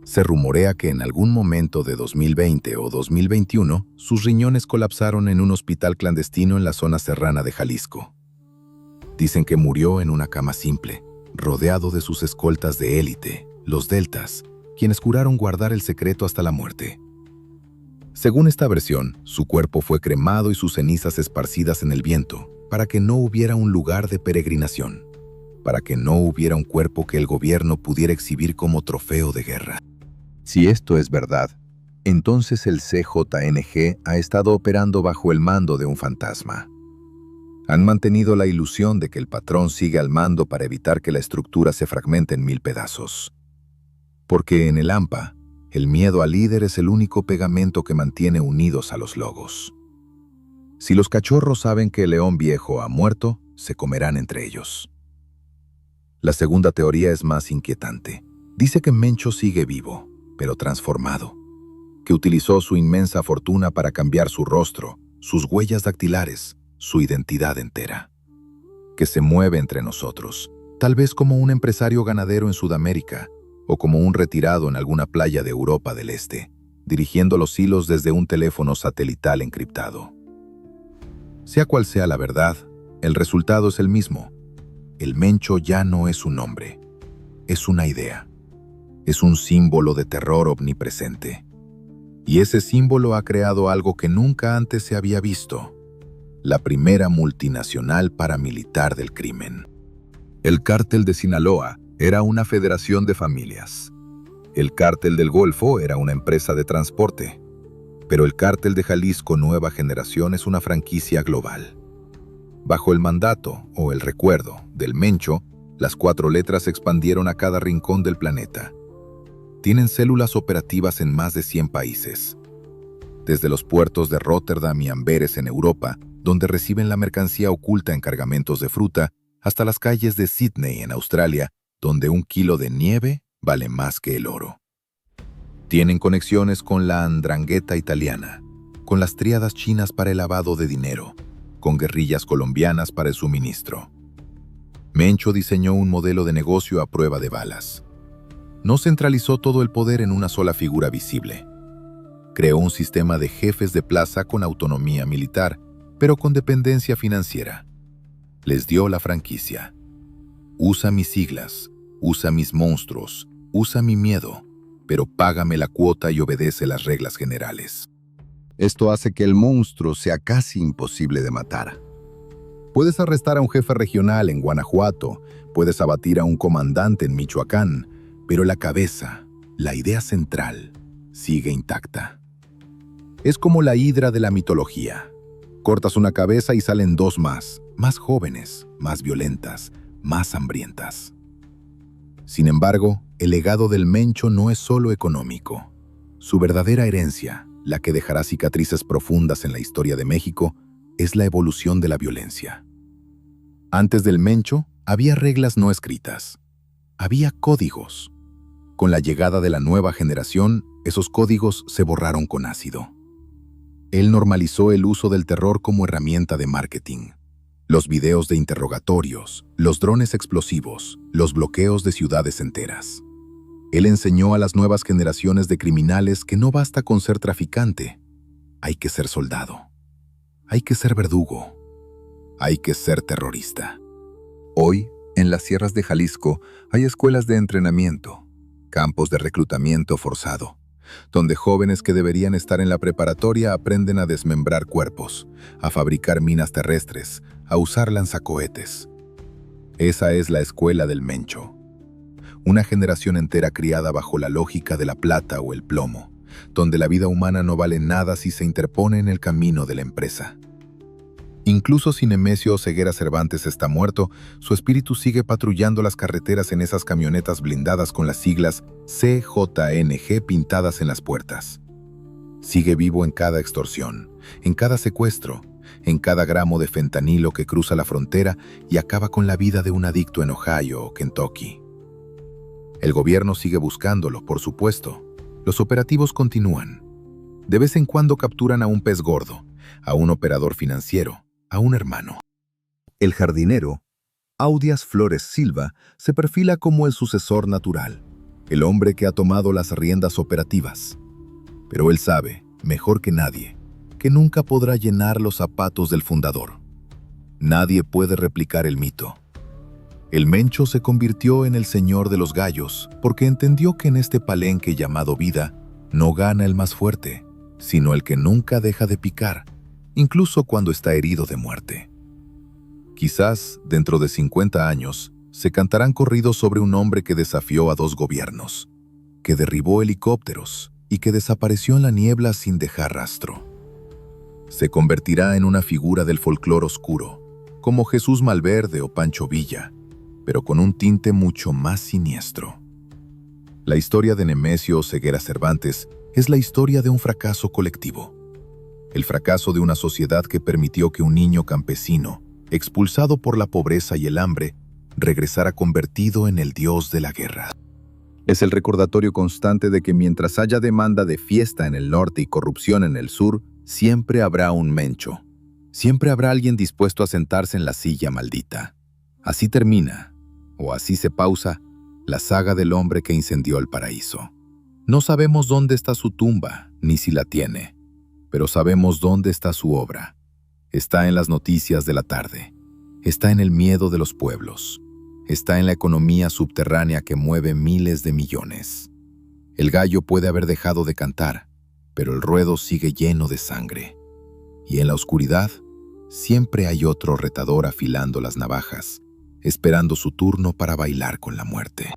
Se rumorea que en algún momento de 2020 o 2021, sus riñones colapsaron en un hospital clandestino en la zona serrana de Jalisco. Dicen que murió en una cama simple, rodeado de sus escoltas de élite, los Deltas, quienes juraron guardar el secreto hasta la muerte. Según esta versión, su cuerpo fue cremado y sus cenizas esparcidas en el viento, para que no hubiera un lugar de peregrinación, para que no hubiera un cuerpo que el gobierno pudiera exhibir como trofeo de guerra. Si esto es verdad, entonces el CJNG ha estado operando bajo el mando de un fantasma. Han mantenido la ilusión de que el patrón sigue al mando para evitar que la estructura se fragmente en 1000 pedazos. Porque en el AMPA, el miedo al líder es el único pegamento que mantiene unidos a los logos. Si los cachorros saben que el león viejo ha muerto, se comerán entre ellos. La segunda teoría es más inquietante. Dice que Mencho sigue vivo, pero transformado, que utilizó su inmensa fortuna para cambiar su rostro, sus huellas dactilares, su identidad entera. Que se mueve entre nosotros, tal vez como un empresario ganadero en Sudamérica, o como un retirado en alguna playa de Europa del Este, dirigiendo los hilos desde un teléfono satelital encriptado. Sea cual sea la verdad, el resultado es el mismo. El Mencho ya no es un nombre, es una idea. Es un símbolo de terror omnipresente. Y ese símbolo ha creado algo que nunca antes se había visto: la primera multinacional paramilitar del crimen. El Cártel de Sinaloa era una federación de familias. El Cártel del Golfo era una empresa de transporte. Pero el Cártel de Jalisco Nueva Generación es una franquicia global. Bajo el mandato, o el recuerdo, del Mencho, las 4 letras se expandieron a cada rincón del planeta. Tienen células operativas en más de 100 países. Desde los puertos de Rotterdam y Amberes en Europa, donde reciben la mercancía oculta en cargamentos de fruta, hasta las calles de Sydney en Australia, donde un kilo de nieve vale más que el oro. Tienen conexiones con la Andrangheta italiana, con las tríadas chinas para el lavado de dinero, con guerrillas colombianas para el suministro. Mencho diseñó un modelo de negocio a prueba de balas. No centralizó todo el poder en una sola figura visible. Creó un sistema de jefes de plaza con autonomía militar, pero con dependencia financiera. Les dio la franquicia. Usa mis siglas, usa mis monstruos, usa mi miedo, pero págame la cuota y obedece las reglas generales. Esto hace que el monstruo sea casi imposible de matar. Puedes arrestar a un jefe regional en Guanajuato, puedes abatir a un comandante en Michoacán, pero la cabeza, la idea central, sigue intacta. Es como la hidra de la mitología. Cortas una cabeza y salen dos más jóvenes, más violentas, más hambrientas. Sin embargo, el legado del Mencho no es solo económico. Su verdadera herencia, la que dejará cicatrices profundas en la historia de México, es la evolución de la violencia. Antes del Mencho, había reglas no escritas. Había códigos. Con la llegada de la nueva generación, esos códigos se borraron con ácido. Él normalizó el uso del terror como herramienta de marketing. Los videos de interrogatorios, los drones explosivos, los bloqueos de ciudades enteras. Él enseñó a las nuevas generaciones de criminales que no basta con ser traficante. Hay que ser soldado. Hay que ser verdugo. Hay que ser terrorista. Hoy, en las sierras de Jalisco, hay escuelas de entrenamiento, campos de reclutamiento forzado, donde jóvenes que deberían estar en la preparatoria aprenden a desmembrar cuerpos, a fabricar minas terrestres, a usar lanzacohetes. Esa es la escuela del Mencho. Una generación entera criada bajo la lógica de la plata o el plomo, donde la vida humana no vale nada si se interpone en el camino de la empresa. Incluso si Nemesio Oseguera Cervantes está muerto, su espíritu sigue patrullando las carreteras en esas camionetas blindadas con las siglas CJNG pintadas en las puertas. Sigue vivo en cada extorsión, en cada secuestro, en cada gramo de fentanilo que cruza la frontera y acaba con la vida de un adicto en Ohio o Kentucky. El gobierno sigue buscándolo, por supuesto. Los operativos continúan. De vez en cuando capturan a un pez gordo, a un operador financiero, a un hermano. El jardinero, Audias Flores Silva, se perfila como el sucesor natural, el hombre que ha tomado las riendas operativas. Pero él sabe, mejor que nadie, que nunca podrá llenar los zapatos del fundador. Nadie puede replicar el mito. El Mencho se convirtió en el señor de los gallos porque entendió que en este palenque llamado vida no gana el más fuerte, sino el que nunca deja de picar, incluso cuando está herido de muerte. Quizás, dentro de 50 años, se cantarán corridos sobre un hombre que desafió a 2 gobiernos, que derribó helicópteros y que desapareció en la niebla sin dejar rastro. Se convertirá en una figura del folclore oscuro, como Jesús Malverde o Pancho Villa, pero con un tinte mucho más siniestro. La historia de Nemesio Oseguera Cervantes es la historia de un fracaso colectivo. El fracaso de una sociedad que permitió que un niño campesino, expulsado por la pobreza y el hambre, regresara convertido en el dios de la guerra. Es el recordatorio constante de que mientras haya demanda de fiesta en el norte y corrupción en el sur, siempre habrá un Mencho. Siempre habrá alguien dispuesto a sentarse en la silla maldita. Así termina, o así se pausa, la saga del hombre que incendió el paraíso. No sabemos dónde está su tumba, ni si la tiene, pero sabemos dónde está su obra. Está en las noticias de la tarde. Está en el miedo de los pueblos. Está en la economía subterránea que mueve miles de millones. El gallo puede haber dejado de cantar, pero el ruedo sigue lleno de sangre. Y en la oscuridad, siempre hay otro retador afilando las navajas, esperando su turno para bailar con la muerte.